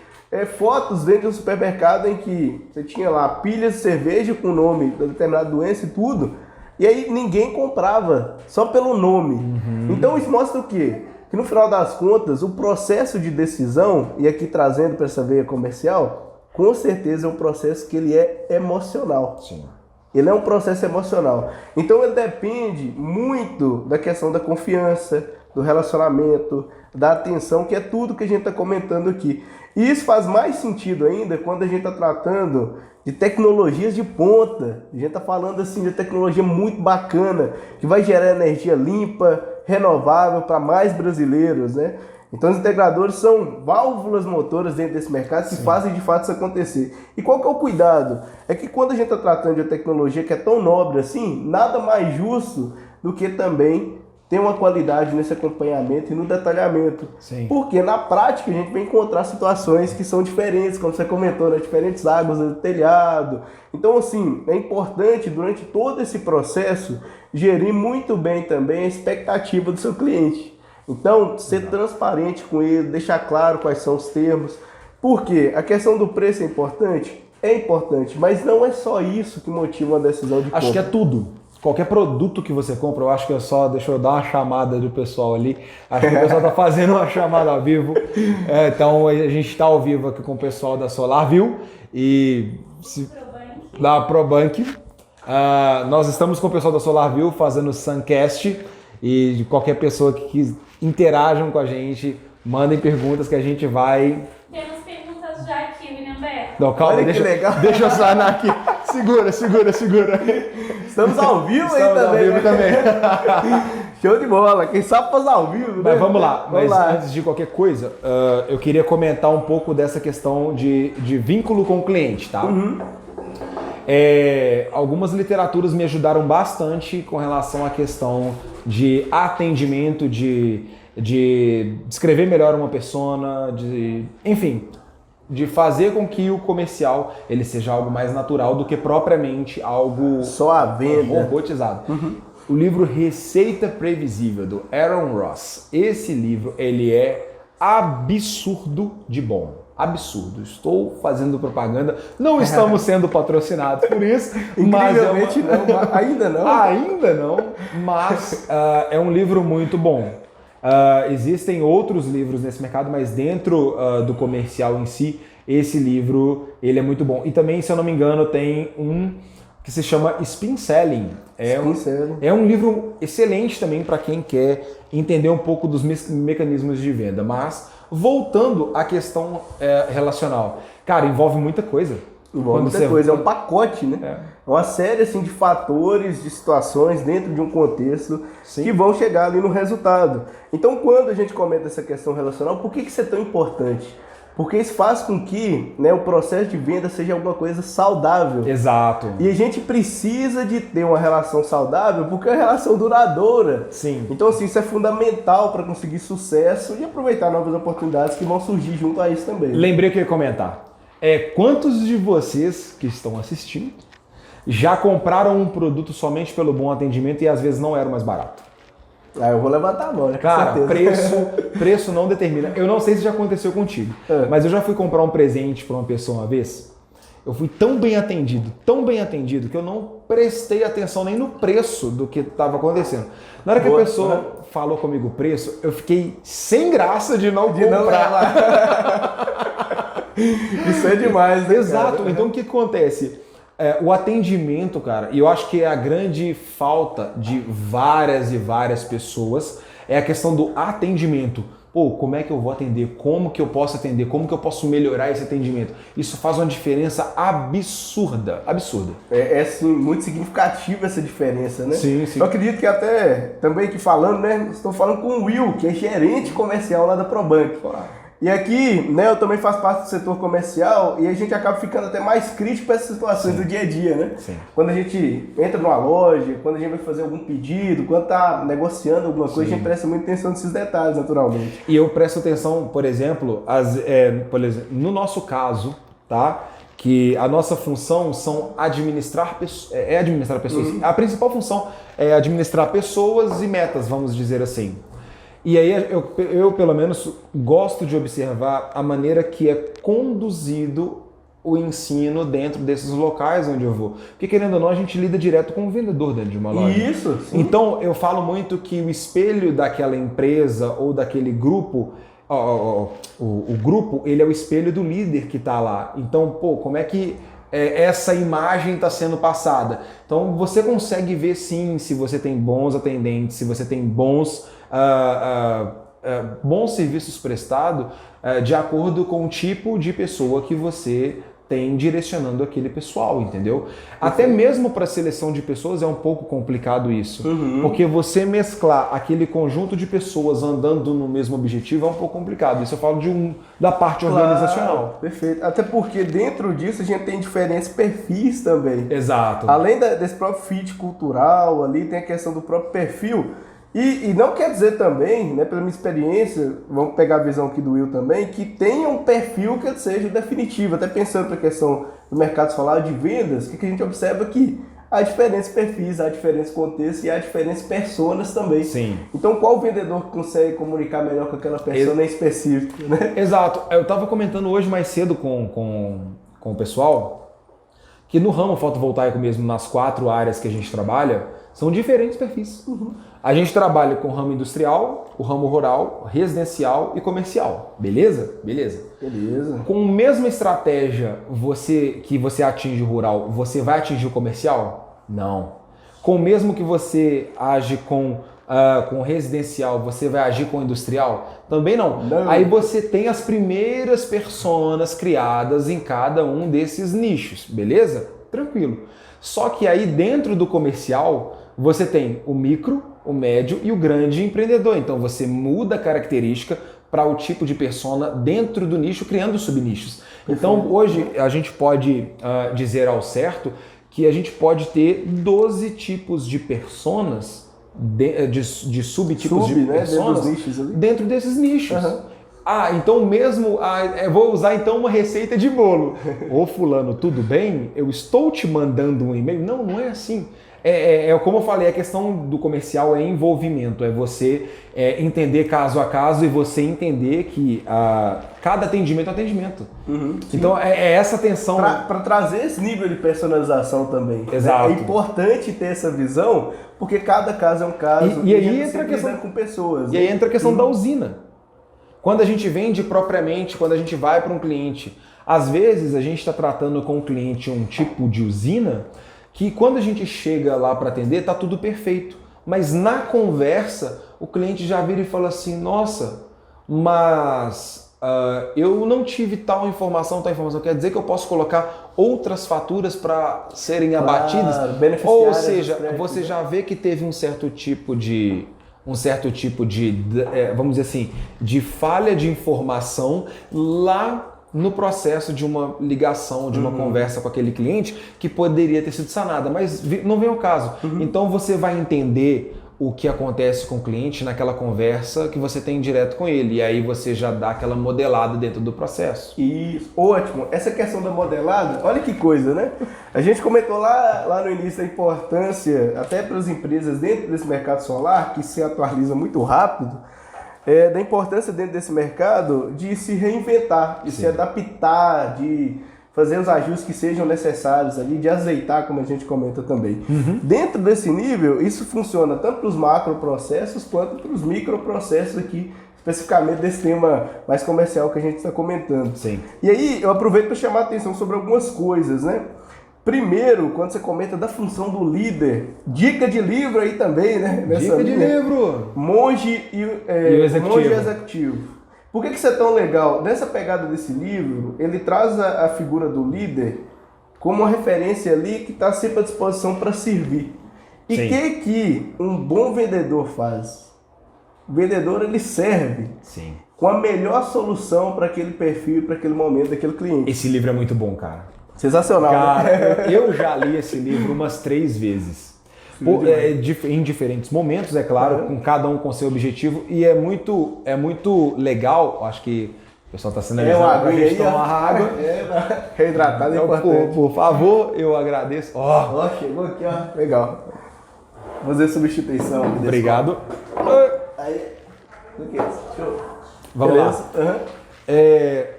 fotos dentro de um supermercado em que você tinha lá pilhas de cerveja com o nome da determinada doença e tudo, e aí ninguém comprava, só pelo nome. Então isso mostra o quê? Que no final das contas, o processo de decisão, e aqui trazendo para essa veia comercial, com certeza é um processo que ele é emocional. Sim. Ele é um processo emocional. Então ele depende muito da questão da confiança, do relacionamento, da atenção, que é tudo que a gente está comentando aqui. E isso faz mais sentido ainda quando a gente está tratando de tecnologias de ponta. A gente está falando assim de tecnologia muito bacana, que vai gerar energia limpa, renovável para mais brasileiros, né? Então os integradores são válvulas motoras dentro desse mercado que fazem de fato isso acontecer. E qual que é o cuidado? É que quando a gente está tratando de uma tecnologia que é tão nobre assim, nada mais justo do que também ter uma qualidade nesse acompanhamento e no detalhamento. Sim. Porque na prática a gente vai encontrar situações que são diferentes, como você comentou, né? Diferentes águas do telhado. Então assim, é importante durante todo esse processo gerir muito bem também a expectativa do seu cliente. Então, ser transparente com ele, deixar claro quais são os termos. Por quê? A questão do preço é importante, mas não é só isso que motiva uma decisão de compra. Acho que é tudo. Qualquer produto que você compra, eu acho que deixa eu dar uma chamada do pessoal ali. Acho que o pessoal está fazendo uma chamada ao vivo. Então, a gente está ao vivo aqui com o pessoal da SolarView e da ProBank. Nós estamos com o pessoal da SolarView fazendo o Suncast e de qualquer pessoa que interajam com a gente, mandem perguntas que a gente vai... Temos perguntas já aqui, William Beto. Não, calma, deixa eu sanar aqui. Segura. Estamos ao vivo aí também. Show de bola. Quem sabe fazer ao vivo, né? Mas vamos lá. Antes de qualquer coisa, eu queria comentar um pouco dessa questão de vínculo com o cliente, tá? Algumas literaturas me ajudaram bastante com relação à questão de atendimento, de descrever melhor uma persona, enfim, de fazer com que o comercial ele seja algo mais natural do que propriamente algo só a venda robotizado. O livro Receita Previsível, do Aaron Ross. Esse livro ele é absurdo de bom. Absurdo. Estou fazendo propaganda. Não estamos sendo patrocinados por isso. Incrivelmente não. Ainda não. Ainda não. Mas é um livro muito bom. Existem outros livros nesse mercado, mas dentro do comercial em si, esse livro ele é muito bom. E também, se eu não me engano, tem um que se chama Spin Selling. É um livro excelente também para quem quer entender um pouco dos mecanismos de venda. Mas, voltando à questão relacional, cara, envolve muita coisa. Envolve Quando muita você- coisa, é um pacote, né? É. Uma série assim, de fatores, de situações dentro de um contexto Sim. que vão chegar ali no resultado. Então, quando a gente comenta essa questão relacional, por que isso é tão importante? Porque isso faz com que, né, o processo de venda seja alguma coisa saudável. Exato. E a gente precisa de ter uma relação saudável porque é uma relação duradoura. Sim. Então, assim, isso é fundamental para conseguir sucesso e aproveitar novas oportunidades que vão surgir junto a isso também. Lembrei que eu ia comentar. Quantos de vocês que estão assistindo já compraram um produto somente pelo bom atendimento e às vezes não era o mais barato? Ah, eu vou levantar a mão, né? Com Cara, certeza. preço não determina. Eu não sei se já aconteceu contigo, mas eu já fui comprar um presente para uma pessoa uma vez. Eu fui tão bem atendido, que eu não prestei atenção nem no preço do que estava acontecendo. Na hora que Boa, a pessoa falou comigo o preço, eu fiquei sem graça de não De não comprar. levar. Isso é demais, né? Exato. cara? Então o que acontece? O atendimento, cara, e eu acho que é a grande falta de várias e várias pessoas, é a questão do atendimento. Pô, como é que eu vou atender? Como que eu posso atender? Como que eu posso melhorar esse atendimento? Isso faz uma diferença absurda. Absurda. É assim, muito significativa essa diferença, né? Sim, sim. Eu acredito que até, também aqui falando, né? Estou falando com o Will, que é gerente comercial lá da Probank. E aqui, né, eu também faço parte do setor comercial e a gente acaba ficando até mais crítico para essas situações do dia a dia, né? Sim. Quando a gente entra numa loja, quando a gente vai fazer algum pedido, quando está negociando alguma coisa, a gente presta muita atenção nesses detalhes, naturalmente. E eu presto atenção, por exemplo, no nosso caso, tá? Que a nossa função são administrar pessoas. A principal função é administrar pessoas e metas, vamos dizer assim. E aí eu, pelo menos, gosto de observar a maneira que é conduzido o ensino dentro desses locais onde eu vou. Porque, querendo ou não, a gente lida direto com o vendedor dentro de uma loja. Isso, sim. Então, eu falo muito que o espelho daquela empresa ou daquele grupo, o grupo, ele é o espelho do líder que está lá. Então, pô, como é que essa imagem está sendo passada? Então, você consegue ver, sim, se você tem bons atendentes, se você tem bons serviços prestados de acordo com o tipo de pessoa que você tem direcionando aquele pessoal, entendeu? Até mesmo para seleção de pessoas é um pouco complicado isso, porque você mesclar aquele conjunto de pessoas andando no mesmo objetivo é um pouco complicado. Isso eu falo da parte organizacional. Perfeito. Até porque dentro disso a gente tem diferentes perfis também. Exato. Além desse próprio fit cultural, ali tem a questão do próprio perfil. E não quer dizer também, né, pela minha experiência, vamos pegar a visão aqui do Will também, que tenha um perfil que seja definitivo. Até pensando para a questão do mercado solar de vendas, que a gente observa que há diferentes perfis, há diferentes contextos e há diferentes personas também. Sim. Então, qual vendedor que consegue comunicar melhor com aquela persona em específico, né? Exato. Eu estava comentando hoje mais cedo com o pessoal que no ramo fotovoltaico mesmo, nas 4 áreas que a gente trabalha, são diferentes perfis. A gente trabalha com o ramo industrial, o ramo rural, residencial e comercial. Beleza? Beleza. Beleza. Com a mesma estratégia que você atinge o rural, você vai atingir o comercial? Não. Com o mesmo que você age com residencial, você vai agir com industrial? Também não. Aí você tem as primeiras personas criadas em cada um desses nichos, beleza? Tranquilo. Só que aí dentro do comercial, você tem o micro, o médio e o grande empreendedor. Então você muda a característica para o tipo de persona dentro do nicho, criando subnichos. Então hoje a gente pode dizer ao certo que a gente pode ter 12 tipos de personas, de subtipos de personas dentro desses nichos. Então mesmo, eu vou usar então uma receita de bolo. Ô fulano, tudo bem? Eu estou te mandando um e-mail? Não, não é assim. Como eu falei, a questão do comercial é envolvimento, é você entender caso a caso e você entender que cada atendimento é atendimento. Então é essa atenção. Para trazer esse nível de personalização também. Exato. Né? É importante ter essa visão, porque cada caso é um caso. E aí entra a questão com pessoas. E aí entra a questão da usina. Quando a gente vende propriamente, quando a gente vai para um cliente, às vezes a gente está tratando com o cliente um tipo de usina que quando a gente chega lá para atender, tá tudo perfeito. Mas na conversa, o cliente já vira e fala assim, nossa, mas eu não tive tal informação, quer dizer que eu posso colocar outras faturas para serem Claro, abatidas. beneficiárias Ou seja, dos créditos, você né? já vê que teve um certo tipo de, vamos dizer assim, de falha de informação lá no processo de uma ligação, de uma conversa com aquele cliente que poderia ter sido sanada, mas não vem ao caso. Então você vai entender o que acontece com o cliente naquela conversa que você tem direto com ele, e aí você já dá aquela modelada dentro do processo. Isso, ótimo. Essa questão da modelada, olha que coisa, né? A gente comentou lá no início a importância, até para as empresas dentro desse mercado solar, que se atualiza muito rápido, da importância dentro desse mercado de se reinventar, de se adaptar, de fazer os ajustes que sejam necessários ali, de azeitar, como a gente comenta também. Dentro desse nível, isso funciona tanto para os macroprocessos quanto para os microprocessos aqui, especificamente desse tema mais comercial que a gente está comentando. Sim. E aí, eu aproveito para chamar a atenção sobre algumas coisas, né? Primeiro, quando você comenta da função do líder, dica de livro aí também, né? Dica de livro! Monge e o Executivo. Monge e Executivo. Por que isso é tão legal? Nessa pegada desse livro, ele traz a figura do líder como uma referência ali que está sempre à disposição para servir. E o Sim. que um bom vendedor faz? O vendedor, ele serve Sim. com a melhor solução para aquele perfil, para aquele momento daquele cliente. Esse livro é muito bom, cara. Sensacional, né? Cara, eu já li esse livro umas 3 vezes. Em diferentes momentos, é claro, com cada um com seu objetivo. E é muito legal, acho que o pessoal está sinalizando para a gente tomar água. Reidratado é Então, importante. por favor, eu agradeço. Ó, chegou aqui, ó. Legal. Vou fazer substituição. Aqui desse Obrigado. copo. Aí, o que é isso? Show. Vamos Beleza? lá.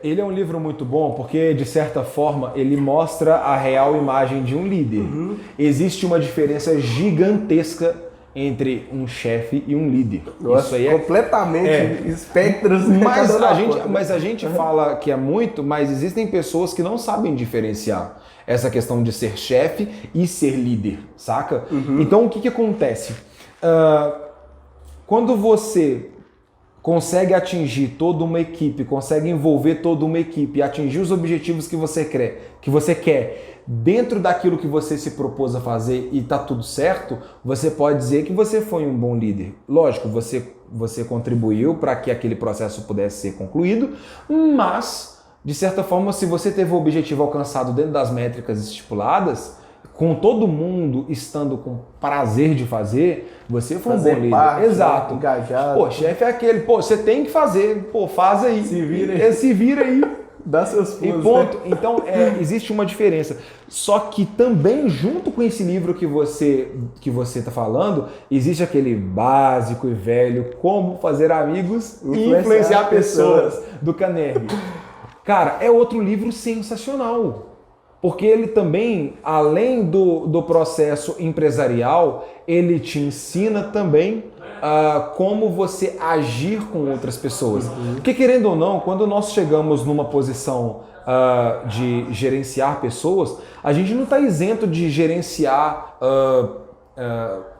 Ele é um livro muito bom porque, de certa forma, ele mostra a real imagem de um líder. Existe uma diferença gigantesca entre um chefe e um líder. Nossa, Isso aí é completamente espectros. Mas a gente fala que é muito, mas existem pessoas que não sabem diferenciar essa questão de ser chefe e ser líder, saca? Então, o que acontece? Quando você consegue atingir toda uma equipe, consegue envolver toda uma equipe, atingir os objetivos que você quer dentro daquilo que você se propôs a fazer e tá tudo certo, você pode dizer que você foi um bom líder. Lógico, você contribuiu para que aquele processo pudesse ser concluído, mas, de certa forma, se você teve o objetivo alcançado dentro das métricas estipuladas, com todo mundo estando com prazer de fazer, você foi um bom líder. Parte, exato. Engajado. Pô, chefe é aquele, você tem que fazer, faz aí. Se vira aí. Se vira aí. Dá seus E pulos, ponto. né? Então, existe uma diferença. Só que também, junto com esse livro que você está falando, existe aquele básico e velho Como Fazer Amigos e Influenciar Pessoas, do Carnegie. Cara, é outro livro sensacional. Porque ele também, além do processo empresarial, ele te ensina também como você agir com outras pessoas. Porque, querendo ou não, quando nós chegamos numa posição de gerenciar pessoas, a gente não está isento de gerenciar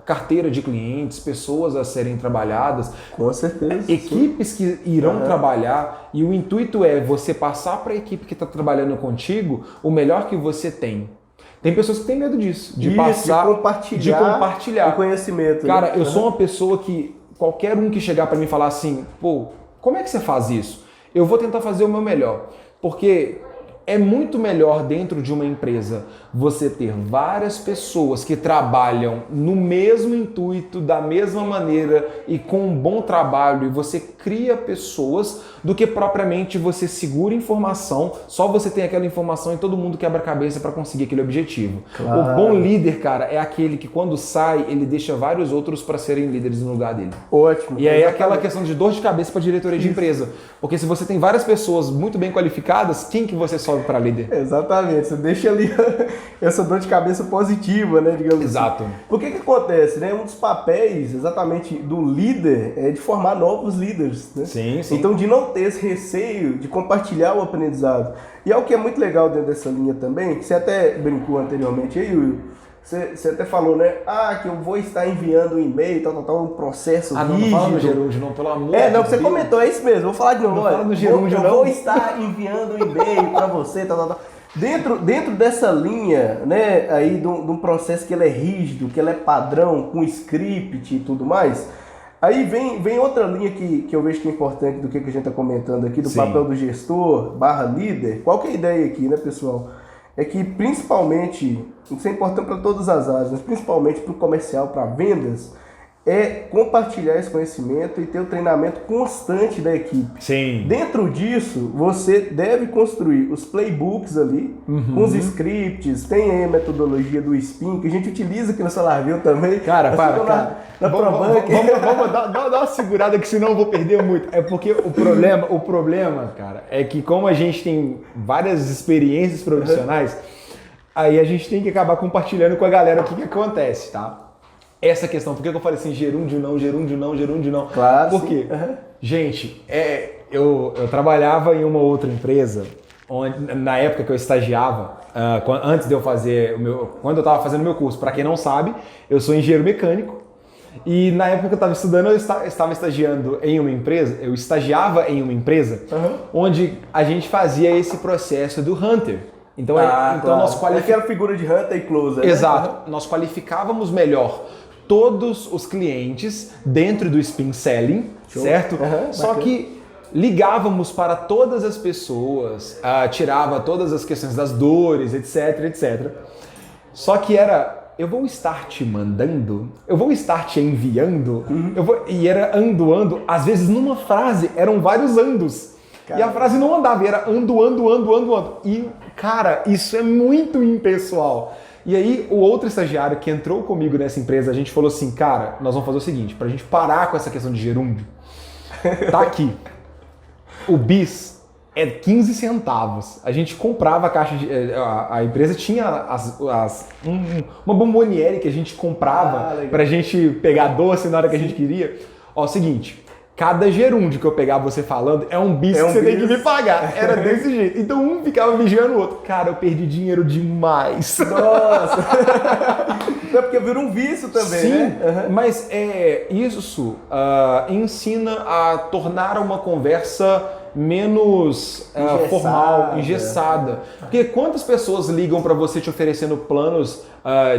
carteira de clientes, pessoas a serem trabalhadas, Com certeza. equipes que irão trabalhar, e o intuito é você passar para a equipe que está trabalhando contigo o melhor que você tem. Tem pessoas que têm medo disso, de passar, de compartilhar o conhecimento. Cara, né? eu sou uma pessoa que qualquer um que chegar para mim e falar assim, pô, como é que você faz isso? Eu vou tentar fazer o meu melhor, porque é muito melhor dentro de uma empresa você ter várias pessoas que trabalham no mesmo intuito, da mesma maneira e com um bom trabalho, e você cria pessoas, do que propriamente você segura informação, só você tem aquela informação e todo mundo quebra a cabeça para conseguir aquele objetivo. Claro. O bom líder, cara, é aquele que quando sai, ele deixa vários outros para serem líderes no lugar dele. Ótimo. E aí é Exatamente. aquela questão de dor de cabeça para diretoria de empresa. Porque se você tem várias pessoas muito bem qualificadas, quem que você sobe para líder? Exatamente, você deixa ali essa dor de cabeça positiva, né, digamos Exato. assim. Por que acontece, né? Um dos papéis, exatamente, do líder é de formar novos líderes, né? Sim, sim. Então, de não ter esse receio de compartilhar o aprendizado. E algo que é muito legal dentro dessa linha também, que você até brincou anteriormente aí, Will, você até falou, né? Que eu vou estar enviando um e-mail, um processo não fala no gerúndio, não, pelo amor de não, Deus. você comentou, é isso mesmo, vou falar de novo. Não olha, fala no gerúndio, eu não. vou estar enviando um e-mail para você, Dentro dessa linha, né, aí de um processo que ele é rígido, que ele é padrão, com script e tudo mais, aí vem outra linha que eu vejo que é importante do que a gente está comentando aqui, do Sim. papel do gestor / líder. Qual que é a ideia aqui, né, pessoal? É que principalmente, isso é importante para todas as áreas, mas principalmente para o comercial, para vendas, é compartilhar esse conhecimento e ter o treinamento constante da equipe. Sim. Dentro disso, você deve construir os playbooks ali, com os scripts, tem aí a metodologia do SPIN, que a gente utiliza aqui no SolarView também. Cara, Na ProBank. Vamos dar uma segurada que senão eu vou perder muito. É porque o problema, cara, é que como a gente tem várias experiências profissionais, aí a gente tem que acabar compartilhando com a galera o que acontece, tá? Essa questão, por que eu falei assim, gerúndio não? Claro, Por sim. quê? Gente, eu trabalhava em uma outra empresa, na época que eu estagiava, antes de eu fazer quando eu estava fazendo o meu curso. Para quem não sabe, eu sou engenheiro mecânico e na época que eu estava estudando, eu estava estagiando em uma empresa, eu estagiava em uma empresa onde a gente fazia esse processo do Hunter. Então nós qualificávamos... que era figura de Hunter e Closer. Exato. Né? Nós qualificávamos melhor todos os clientes dentro do Spin Selling, certo? Só bacana. que ligávamos para todas as pessoas, tirava todas as questões das dores, etc. Só que eu vou estar te mandando, eu vou estar te enviando, e era ando, às vezes numa frase eram vários andos. Cara. E a frase não andava, era ando. E, cara, isso é muito impessoal. E aí, o outro estagiário que entrou comigo nessa empresa, a gente falou assim, cara, nós vamos fazer o seguinte, pra gente parar com essa questão de gerúndio, tá aqui. O bis é 15 centavos. A gente comprava a caixa de... A empresa tinha uma bomboniere que a gente comprava pra gente pegar doce na hora que a gente queria. Ó, o seguinte... Cada gerúndio que eu pegar você falando é um bis que você tem que me pagar. Era desse jeito. Então um ficava vigiando o outro. Cara, eu perdi dinheiro demais. Nossa! É porque vira um vício também, Sim, né? mas isso ensina a tornar uma conversa menos formal, engessada. Porque quantas pessoas ligam para você te oferecendo planos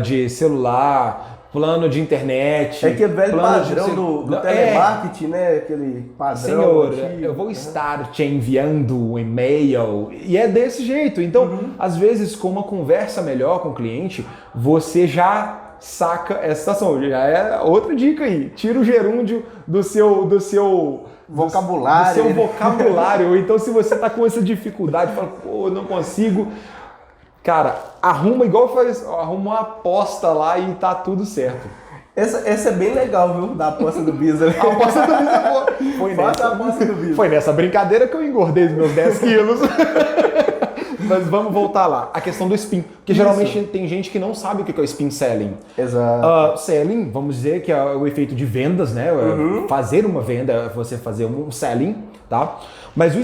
de celular, plano de internet. É que é velho plano padrão do telemarketing, né? Aquele padrão. Senhor, antigo. eu vou estar te enviando um e-mail. E é desse jeito. Então, às vezes, com uma conversa melhor com o cliente, você já saca essa situação. Já é outra dica aí. Tira o gerúndio do seu vocabulário. Do seu vocabulário. Ou então, se você tá com essa dificuldade, fala, pô, eu não consigo. Cara, arruma arruma uma aposta lá e tá tudo certo. Essa é bem legal, viu? Da aposta do Bisa. A aposta do Bisa foi nessa brincadeira que eu engordei os meus 10 quilos. Mas vamos voltar lá. A questão do spin. Porque geralmente tem gente que não sabe o que é o spin selling. Exato. Selling, vamos dizer que é o efeito de vendas, né? Fazer uma venda é você fazer um selling, tá? Mas o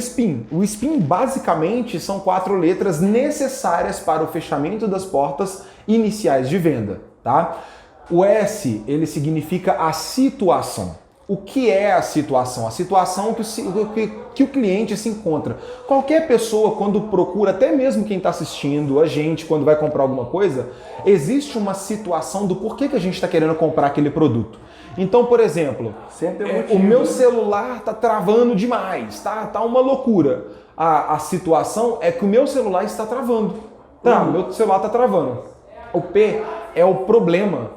spin basicamente são 4 letras necessárias para o fechamento das portas iniciais de venda, tá? O S, ele significa a situação. O que é a situação? A situação que o cliente se encontra. Qualquer pessoa, quando procura, até mesmo quem está assistindo, a gente, quando vai comprar alguma coisa, existe uma situação do porquê que a gente está querendo comprar aquele produto. Então, por exemplo, o meu celular está travando demais, tá uma loucura. A situação é que o meu celular está travando. O meu celular está travando. O P é o problema.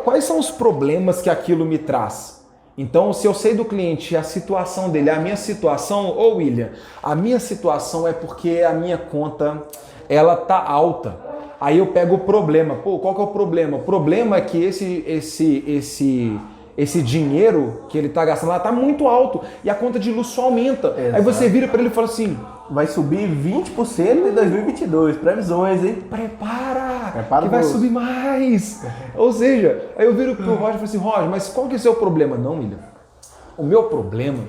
Quais são os problemas que aquilo me traz? Então, se eu sei do cliente a situação dele, a minha situação, William, a minha situação é porque a minha conta, ela tá alta. Aí eu pego o problema. Qual que é o problema? O problema é que esse dinheiro que ele tá gastando lá tá muito alto e a conta de luz só aumenta. Exato. Aí você vira para ele e fala assim, vai subir 20% em 2022, previsões, hein? Prepara que vai subir mais. Ou seja, aí eu viro pro Roger e falo assim, Roger, mas qual que é o seu problema? Não, William. O meu problema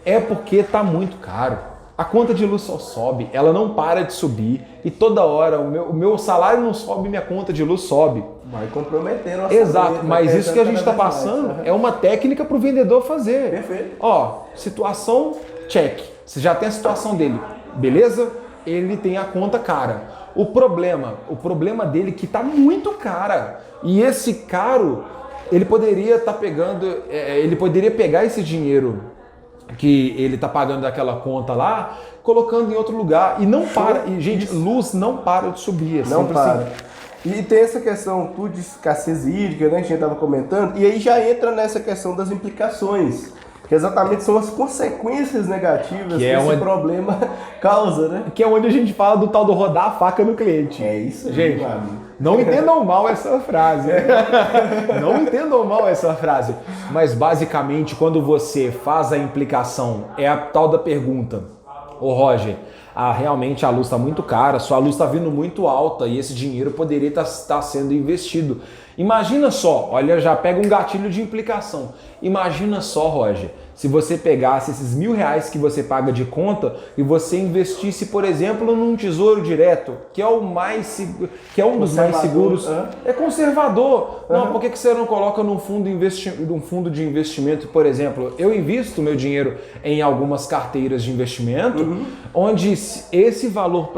é porque tá muito caro. A conta de luz só sobe, ela não para de subir e toda hora o meu salário não sobe, minha conta de luz sobe. Vai comprometer nossa Exato, mas isso que a gente está passando é uma técnica para o vendedor fazer. Perfeito. Ó, situação, check. Você já tem a situação dele. Beleza? ele tem a conta cara. O problema dele é que está muito cara. E esse caro, ele poderia estar ele poderia pegar esse dinheiro que ele está pagando daquela conta lá, colocando em outro lugar. E não para. E, gente, luz não para de subir. É Não para. assim. E tem essa questão tudo de escassez hídrica, né, que a gente estava comentando, e aí já entra nessa questão das implicações, que exatamente são as consequências negativas que esse problema causa, né? Que é onde a gente fala do tal do rodar a faca no cliente. É isso, gente. meu amigo. Não entendam mal essa frase. Não entendam mal essa frase. Mas basicamente, quando você faz a implicação, é a tal da pergunta: ô Roger, realmente a luz está muito cara, sua luz está vindo muito alta e esse dinheiro poderia estar sendo investido. Imagina só, olha, já pega um gatilho de implicação. Imagina só, Roger, se você pegasse esses R$1.000 que você paga de conta e você investisse, por exemplo, num tesouro direto, que é um dos mais seguros. É conservador. Não, por que você não coloca num fundo de investimento, por exemplo? Eu invisto meu dinheiro em algumas carteiras de investimento, onde esse valor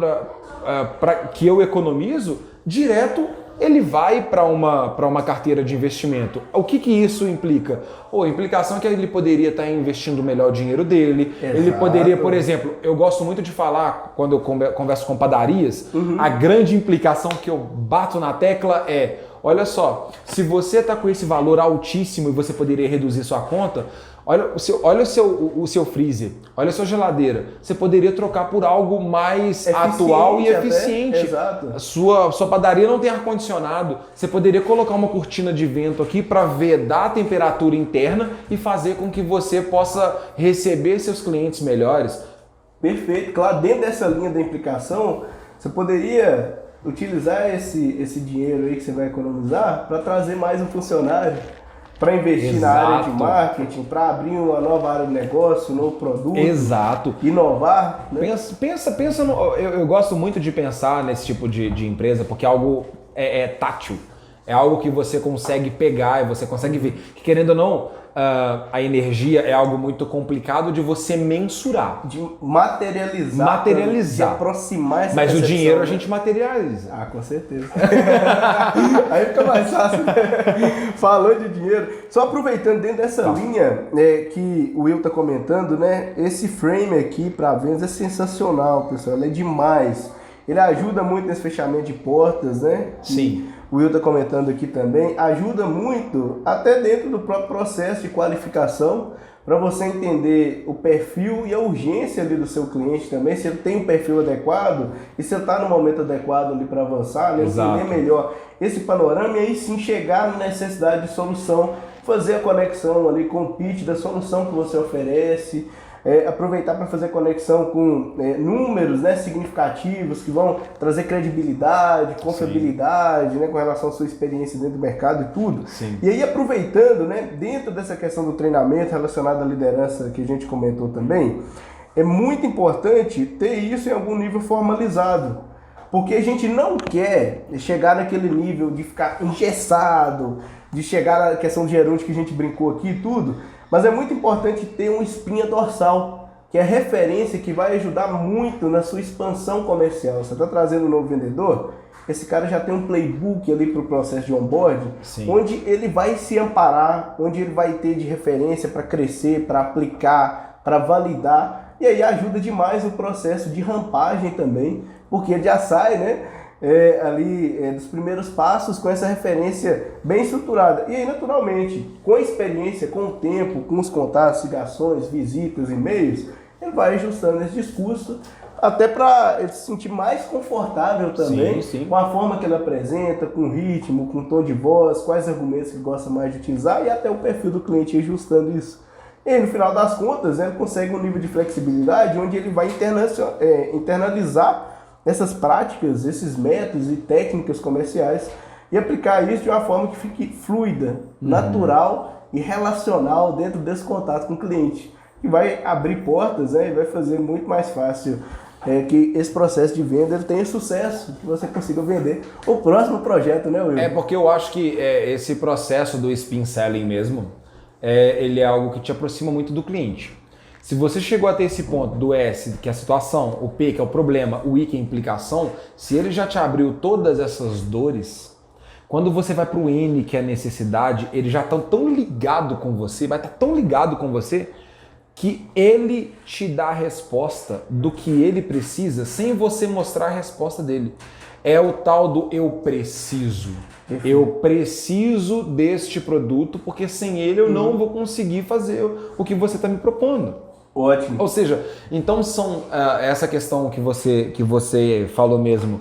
que eu economizo, direto ele vai para uma carteira de investimento. O que isso implica? A implicação é que ele poderia estar investindo melhor o dinheiro dele. Exato. Ele poderia, por exemplo, eu gosto muito de falar, quando eu converso com padarias, a grande implicação que eu bato na tecla é: olha só, se você está com esse valor altíssimo e você poderia reduzir sua conta, olha o seu freezer, olha a sua geladeira. Você poderia trocar por algo mais atual e eficiente. Exato. Sua padaria não tem ar-condicionado. Você poderia colocar uma cortina de vento aqui para vedar a temperatura interna e fazer com que você possa receber seus clientes melhores. Perfeito. Claro, dentro dessa linha da implicação, você poderia utilizar esse dinheiro aí que você vai economizar para trazer mais um funcionário, para investir na área de marketing, para abrir uma nova área de negócio, um novo produto. Exato. Inovar. Né? Pensa eu gosto muito de pensar nesse tipo de empresa, porque é algo tátil. É algo que você consegue pegar e você consegue ver. Que, querendo ou não, a energia é algo muito complicado de você mensurar. De materializar. De aproximar essa Mas percepção, o dinheiro né? a gente materializa. Com certeza. Aí fica mais fácil. Falou de dinheiro. Só aproveitando dentro dessa linha que o Will está comentando, né? Esse frame aqui para vendas é sensacional, pessoal. Ele é demais. Ele ajuda muito nesse fechamento de portas, né? Sim. O Will está comentando aqui também. Ajuda muito até dentro do próprio processo de qualificação, para você entender o perfil e a urgência ali do seu cliente também, se ele tem um perfil adequado e se ele está no momento adequado ali para avançar, né? Entender melhor esse panorama e aí sim chegar na necessidade de solução, fazer a conexão ali com o pitch da solução que você oferece, aproveitar para fazer conexão com números, né, significativos que vão trazer credibilidade, confiabilidade, né, com relação à sua experiência dentro do mercado e tudo. Sim. E aí aproveitando, né, dentro dessa questão do treinamento relacionado à liderança que a gente comentou também, é muito importante ter isso em algum nível formalizado. Porque a gente não quer chegar naquele nível de ficar engessado, de chegar na questão de gerúndio que a gente brincou aqui e tudo, mas é muito importante ter uma espinha dorsal, que é a referência que vai ajudar muito na sua expansão comercial. Você está trazendo um novo vendedor, esse cara já tem um playbook ali para o processo de onboard, onde ele vai se amparar, onde ele vai ter de referência para crescer, para aplicar, para validar, e aí ajuda demais o processo de rampagem também, porque já sai, né? Dos primeiros passos com essa referência bem estruturada. E aí, naturalmente, com a experiência, com o tempo, com os contatos, ligações, visitas, e-mails, ele vai ajustando esse discurso até para ele se sentir mais confortável também com a forma que ele apresenta, com o ritmo, com o tom de voz, quais argumentos que ele gosta mais de utilizar e até o perfil do cliente ajustando isso. E aí, no final das contas, ele consegue um nível de flexibilidade onde ele vai internalizar essas práticas, esses métodos e técnicas comerciais e aplicar isso de uma forma que fique fluida, natural e relacional dentro desse contato com o cliente, que vai abrir portas, né, e vai fazer muito mais fácil que esse processo de venda ele tenha sucesso, que você consiga vender o próximo projeto, né, Will? Porque eu acho que esse processo do spin selling mesmo, ele é algo que te aproxima muito do cliente. Se você chegou a ter esse ponto do S, que é a situação, o P, que é o problema, o I, que é a implicação, se ele já te abriu todas essas dores, quando você vai para o N, que é a necessidade, ele já está tão ligado com você, vai estar tão ligado com você, que ele te dá a resposta do que ele precisa sem você mostrar a resposta dele. É o tal do eu preciso. Eu preciso deste produto porque sem ele eu não vou conseguir fazer o que você está me propondo. Ótimo. Ou seja, então são essa questão que você falou mesmo,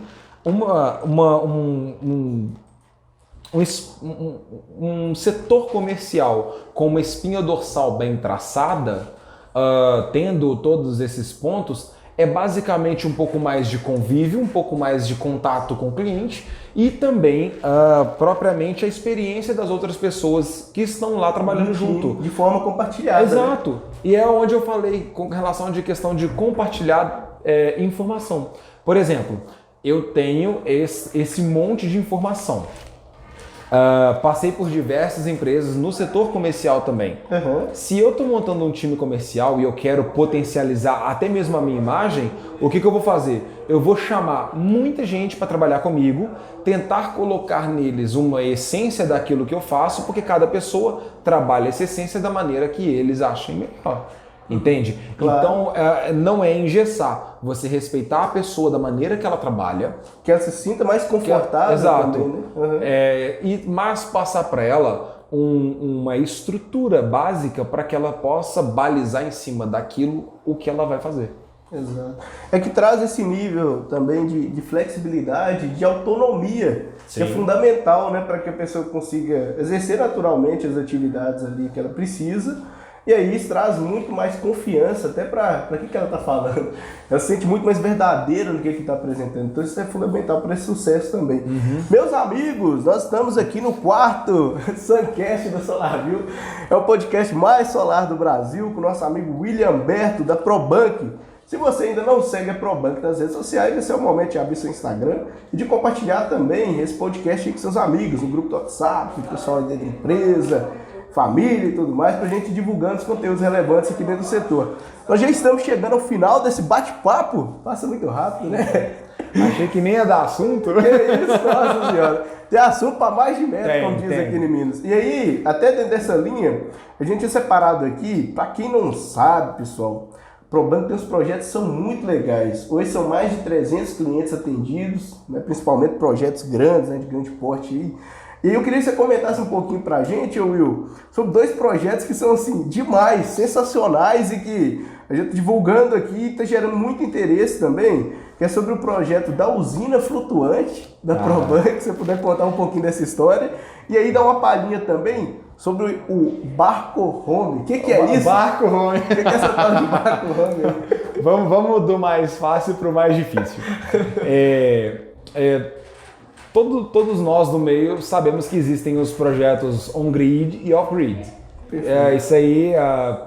um setor comercial com uma espinha dorsal bem traçada, tendo todos esses pontos, é basicamente um pouco mais de convívio, um pouco mais de contato com o cliente e também propriamente a experiência das outras pessoas que estão lá trabalhando junto. De forma compartilhada. Exato. Né? E é onde eu falei com relação de questão de compartilhar informação. Por exemplo, eu tenho esse monte de informação. Passei por diversas empresas no setor comercial também. Se eu estou montando um time comercial e eu quero potencializar até mesmo a minha imagem, o que eu vou fazer? Eu vou chamar muita gente para trabalhar comigo, tentar colocar neles uma essência daquilo que eu faço, porque cada pessoa trabalha essa essência da maneira que eles achem melhor. Entende? Claro. Então, não é engessar. Você respeitar a pessoa da maneira que ela trabalha. Que ela se sinta mais confortável. Exato. Também, né? Mas passar para ela uma estrutura básica para que ela possa balizar em cima daquilo o que ela vai fazer. Exato. É que traz esse nível também de flexibilidade, de autonomia, que é fundamental, né, para que a pessoa consiga exercer naturalmente as atividades ali que ela precisa. E aí isso traz muito mais confiança até para o que ela está falando. Ela se sente muito mais verdadeira no que está apresentando. Então isso é fundamental para esse sucesso também. Meus amigos, nós estamos aqui no quarto Suncast da SolarView. É o podcast mais solar do Brasil, com o nosso amigo William Berto, da ProBank. Se você ainda não segue a ProBank nas redes sociais, esse é o momento de abrir seu Instagram e de compartilhar também esse podcast com seus amigos, no grupo do WhatsApp, o pessoal da empresa, família e tudo mais, para a gente ir divulgando os conteúdos relevantes aqui dentro do setor. Nós já estamos chegando ao final desse bate-papo. Passa muito rápido, né? Achei que nem ia dar assunto. Que isso, nossa senhora. Tem assunto para mais de metro, como diz aqui em Minas. E aí, até dentro dessa linha, a gente tinha separado aqui, para quem não sabe, pessoal, o ProBank tem uns projetos que são muito legais. Hoje são mais de 300 clientes atendidos, né, principalmente projetos grandes, né, de grande porte aí. E eu queria que você comentasse um pouquinho pra gente, Will, sobre dois projetos que são, assim, demais, sensacionais e que a gente tá divulgando aqui e está gerando muito interesse também, que é sobre o projeto da usina flutuante da ProBank, se você puder contar um pouquinho dessa história. E aí dar uma palhinha também sobre o Barco Home. O que é isso? Barco Home. O que é essa tal de Barco Home? Vamos do mais fácil para o mais difícil. Todos nós do meio sabemos que existem os projetos on-grid e off-grid. Isso aí,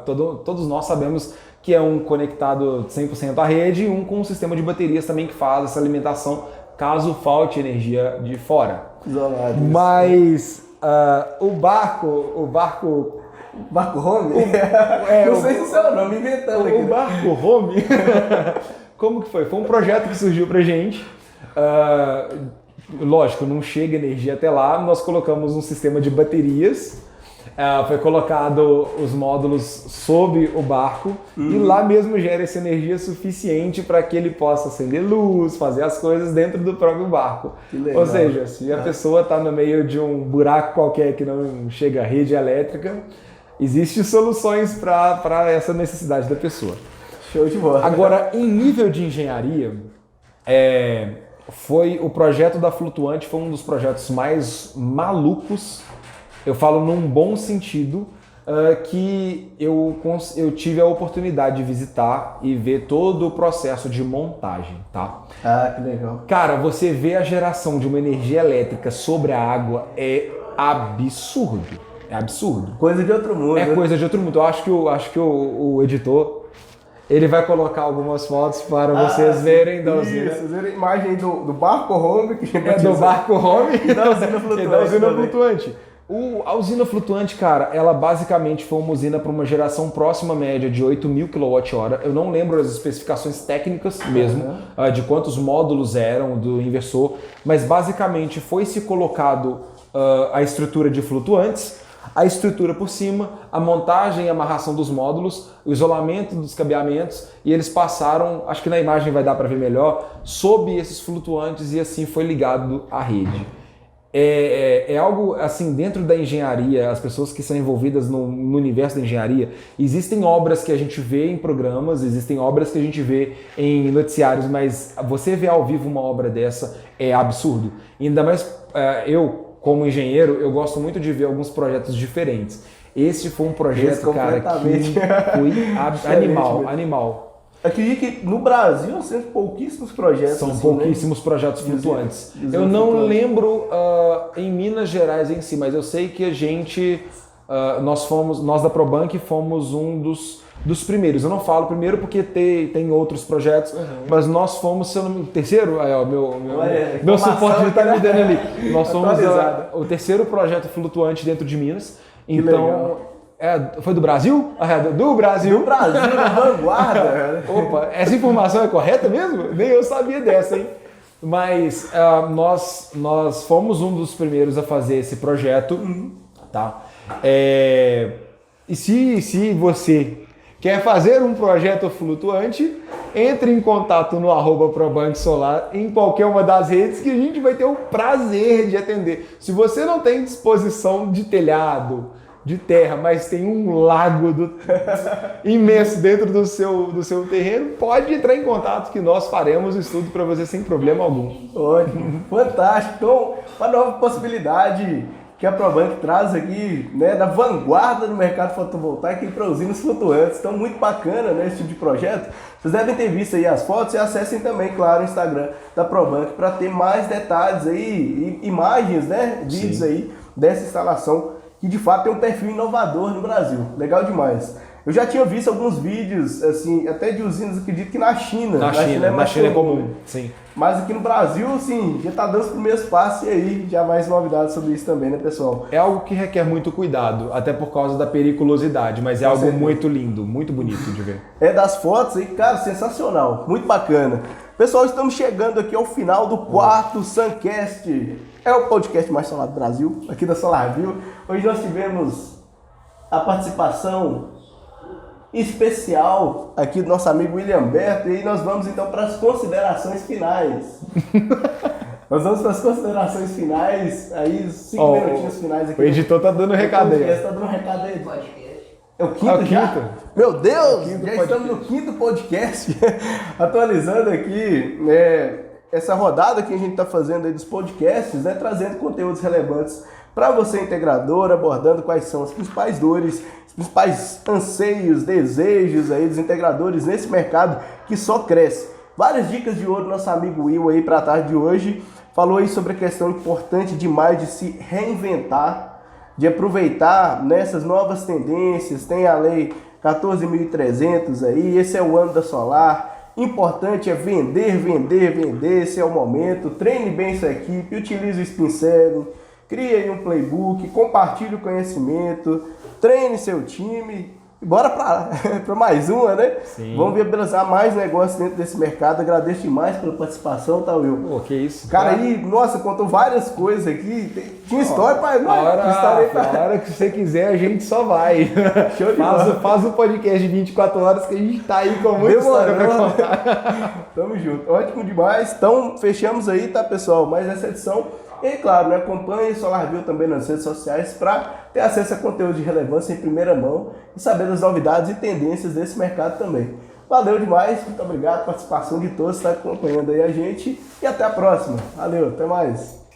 todos nós sabemos que é um conectado 100% à rede e um com um sistema de baterias também que faz essa alimentação caso falte energia de fora. Isolado. Mas o barco Barco Home? Não sei se é o nome, inventando aqui. O Barco Home, como que foi? Foi um projeto que surgiu pra gente. Lógico, não chega energia até lá, nós colocamos um sistema de baterias, foi colocado os módulos sob o barco e lá mesmo gera essa energia suficiente para que ele possa acender luz, fazer as coisas dentro do próprio barco. Ou seja, se a pessoa está no meio de um buraco qualquer que não chega a rede elétrica, existem soluções para essa necessidade da pessoa. Show de bola. Agora, em nível de engenharia, foi o projeto da Flutuante, foi um dos projetos mais malucos, eu falo num bom sentido, que eu tive a oportunidade de visitar e ver todo o processo de montagem, tá? Ah, que legal. Cara, você vê a geração de uma energia elétrica sobre a água é absurdo. É absurdo. Coisa de outro mundo. É coisa de outro mundo. Eu acho que o editor, ele vai colocar algumas fotos para vocês verem da usina. Isso, verem a imagem do Barco Home. Que do Barco Home e da usina flutuante. E da usina flutuante. A usina flutuante, cara, ela basicamente foi uma usina para uma geração próxima média de 8.000 kWh. Eu não lembro as especificações técnicas mesmo, de quantos módulos eram do inversor, mas basicamente foi-se colocado a estrutura de flutuantes, a estrutura por cima, a montagem e amarração dos módulos, o isolamento dos cabeamentos, e eles passaram, acho que na imagem vai dar para ver melhor, sob esses flutuantes e assim foi ligado à rede. É algo assim, dentro da engenharia, as pessoas que são envolvidas no universo da engenharia, existem obras que a gente vê em programas, existem obras que a gente vê em noticiários, mas você ver ao vivo uma obra dessa é absurdo. Ainda mais como engenheiro, eu gosto muito de ver alguns projetos diferentes. Esse foi um projeto, cara, que foi animal. Acredito que no Brasil nós temos pouquíssimos projetos. São pouquíssimos projetos flutuantes. Eu não lembro em Minas Gerais em si, mas eu sei que a gente, nós da Probank fomos um dos primeiros. Eu não falo primeiro porque tem outros projetos, mas nós fomos, se eu não me engano, terceiro, meu suporte já está me dando ali. Nós fomos o terceiro projeto flutuante dentro de Minas. Então, foi do Brasil? Do Brasil. Do Brasil, na vanguarda. Opa, essa informação é correta mesmo? Nem eu sabia dessa, hein? Mas nós fomos um dos primeiros a fazer esse projeto, tá? E se você quer fazer um projeto flutuante, entre em contato no @Probank Solar em qualquer uma das redes que a gente vai ter o prazer de atender. Se você não tem disposição de telhado, de terra, mas tem um lago imenso dentro do seu terreno, pode entrar em contato que nós faremos o estudo para você sem problema algum. Ótimo, fantástico. Então, uma nova possibilidade que a Probank traz aqui, né, da vanguarda do mercado fotovoltaico para usinas flutuantes. Então, muito bacana, né, esse tipo de projeto. Vocês devem ter visto aí as fotos e acessem também, claro, o Instagram da Probank para ter mais detalhes aí, imagens, né, vídeos aí dessa instalação que de fato tem um perfil inovador no Brasil. Legal demais. Eu já tinha visto alguns vídeos, assim, até de usinas, acredito que na China. Na China é comum, sim. Mas aqui no Brasil, assim, já está dando os primeiros passos e aí já mais novidades sobre isso também, né, pessoal? É algo que requer muito cuidado, até por causa da periculosidade, mas é algo muito lindo, muito bonito de ver. Das fotos aí, cara, sensacional, muito bacana. Pessoal, estamos chegando aqui ao final do quarto Suncast. É o podcast mais falado do Brasil, aqui da SolarView. Hoje nós tivemos a participação especial aqui do nosso amigo William Berto, e aí nós vamos então para as considerações finais. Nós vamos para as considerações finais, aí 5 minutinhos finais aqui. O editor tá dando recado aí. Está dando recado aí. É o quinto já? Meu Deus, já estamos no quinto podcast, atualizando aqui, né, essa rodada que a gente está fazendo aí dos podcasts, né, trazendo conteúdos relevantes para você integrador, abordando quais são as principais dores, os principais anseios, desejos aí dos integradores nesse mercado que só cresce. Várias dicas de ouro, nosso amigo Will aí para a tarde de hoje falou aí sobre a questão importante demais de se reinventar, de aproveitar nessas novas tendências. Tem a lei 14.300 aí, esse é o ano da solar. Importante é vender, esse é o momento. Treine bem sua equipe, utilize o Spin Selling, crie aí um playbook, compartilhe o conhecimento, treine seu time. E bora para mais uma, né? Sim. Vamos viabilizar mais negócios dentro desse mercado. Agradeço demais pela participação, tá, Will? Pô, que isso. Cara, aí, nossa, contou várias coisas aqui. Tinha história para a hora que você quiser, a gente só vai. Show de bola. Faz um podcast de 24 horas que a gente tá aí com muita história pra contar. Tamo junto. Ótimo demais. Então, fechamos aí, tá, pessoal? Mais essa edição. E, claro, né, acompanhe SolarView também nas redes sociais para ter acesso a conteúdo de relevância em primeira mão e saber das novidades e tendências desse mercado também. Valeu demais, muito obrigado pela participação de todos que estão acompanhando aí a gente e até a próxima. Valeu, até mais.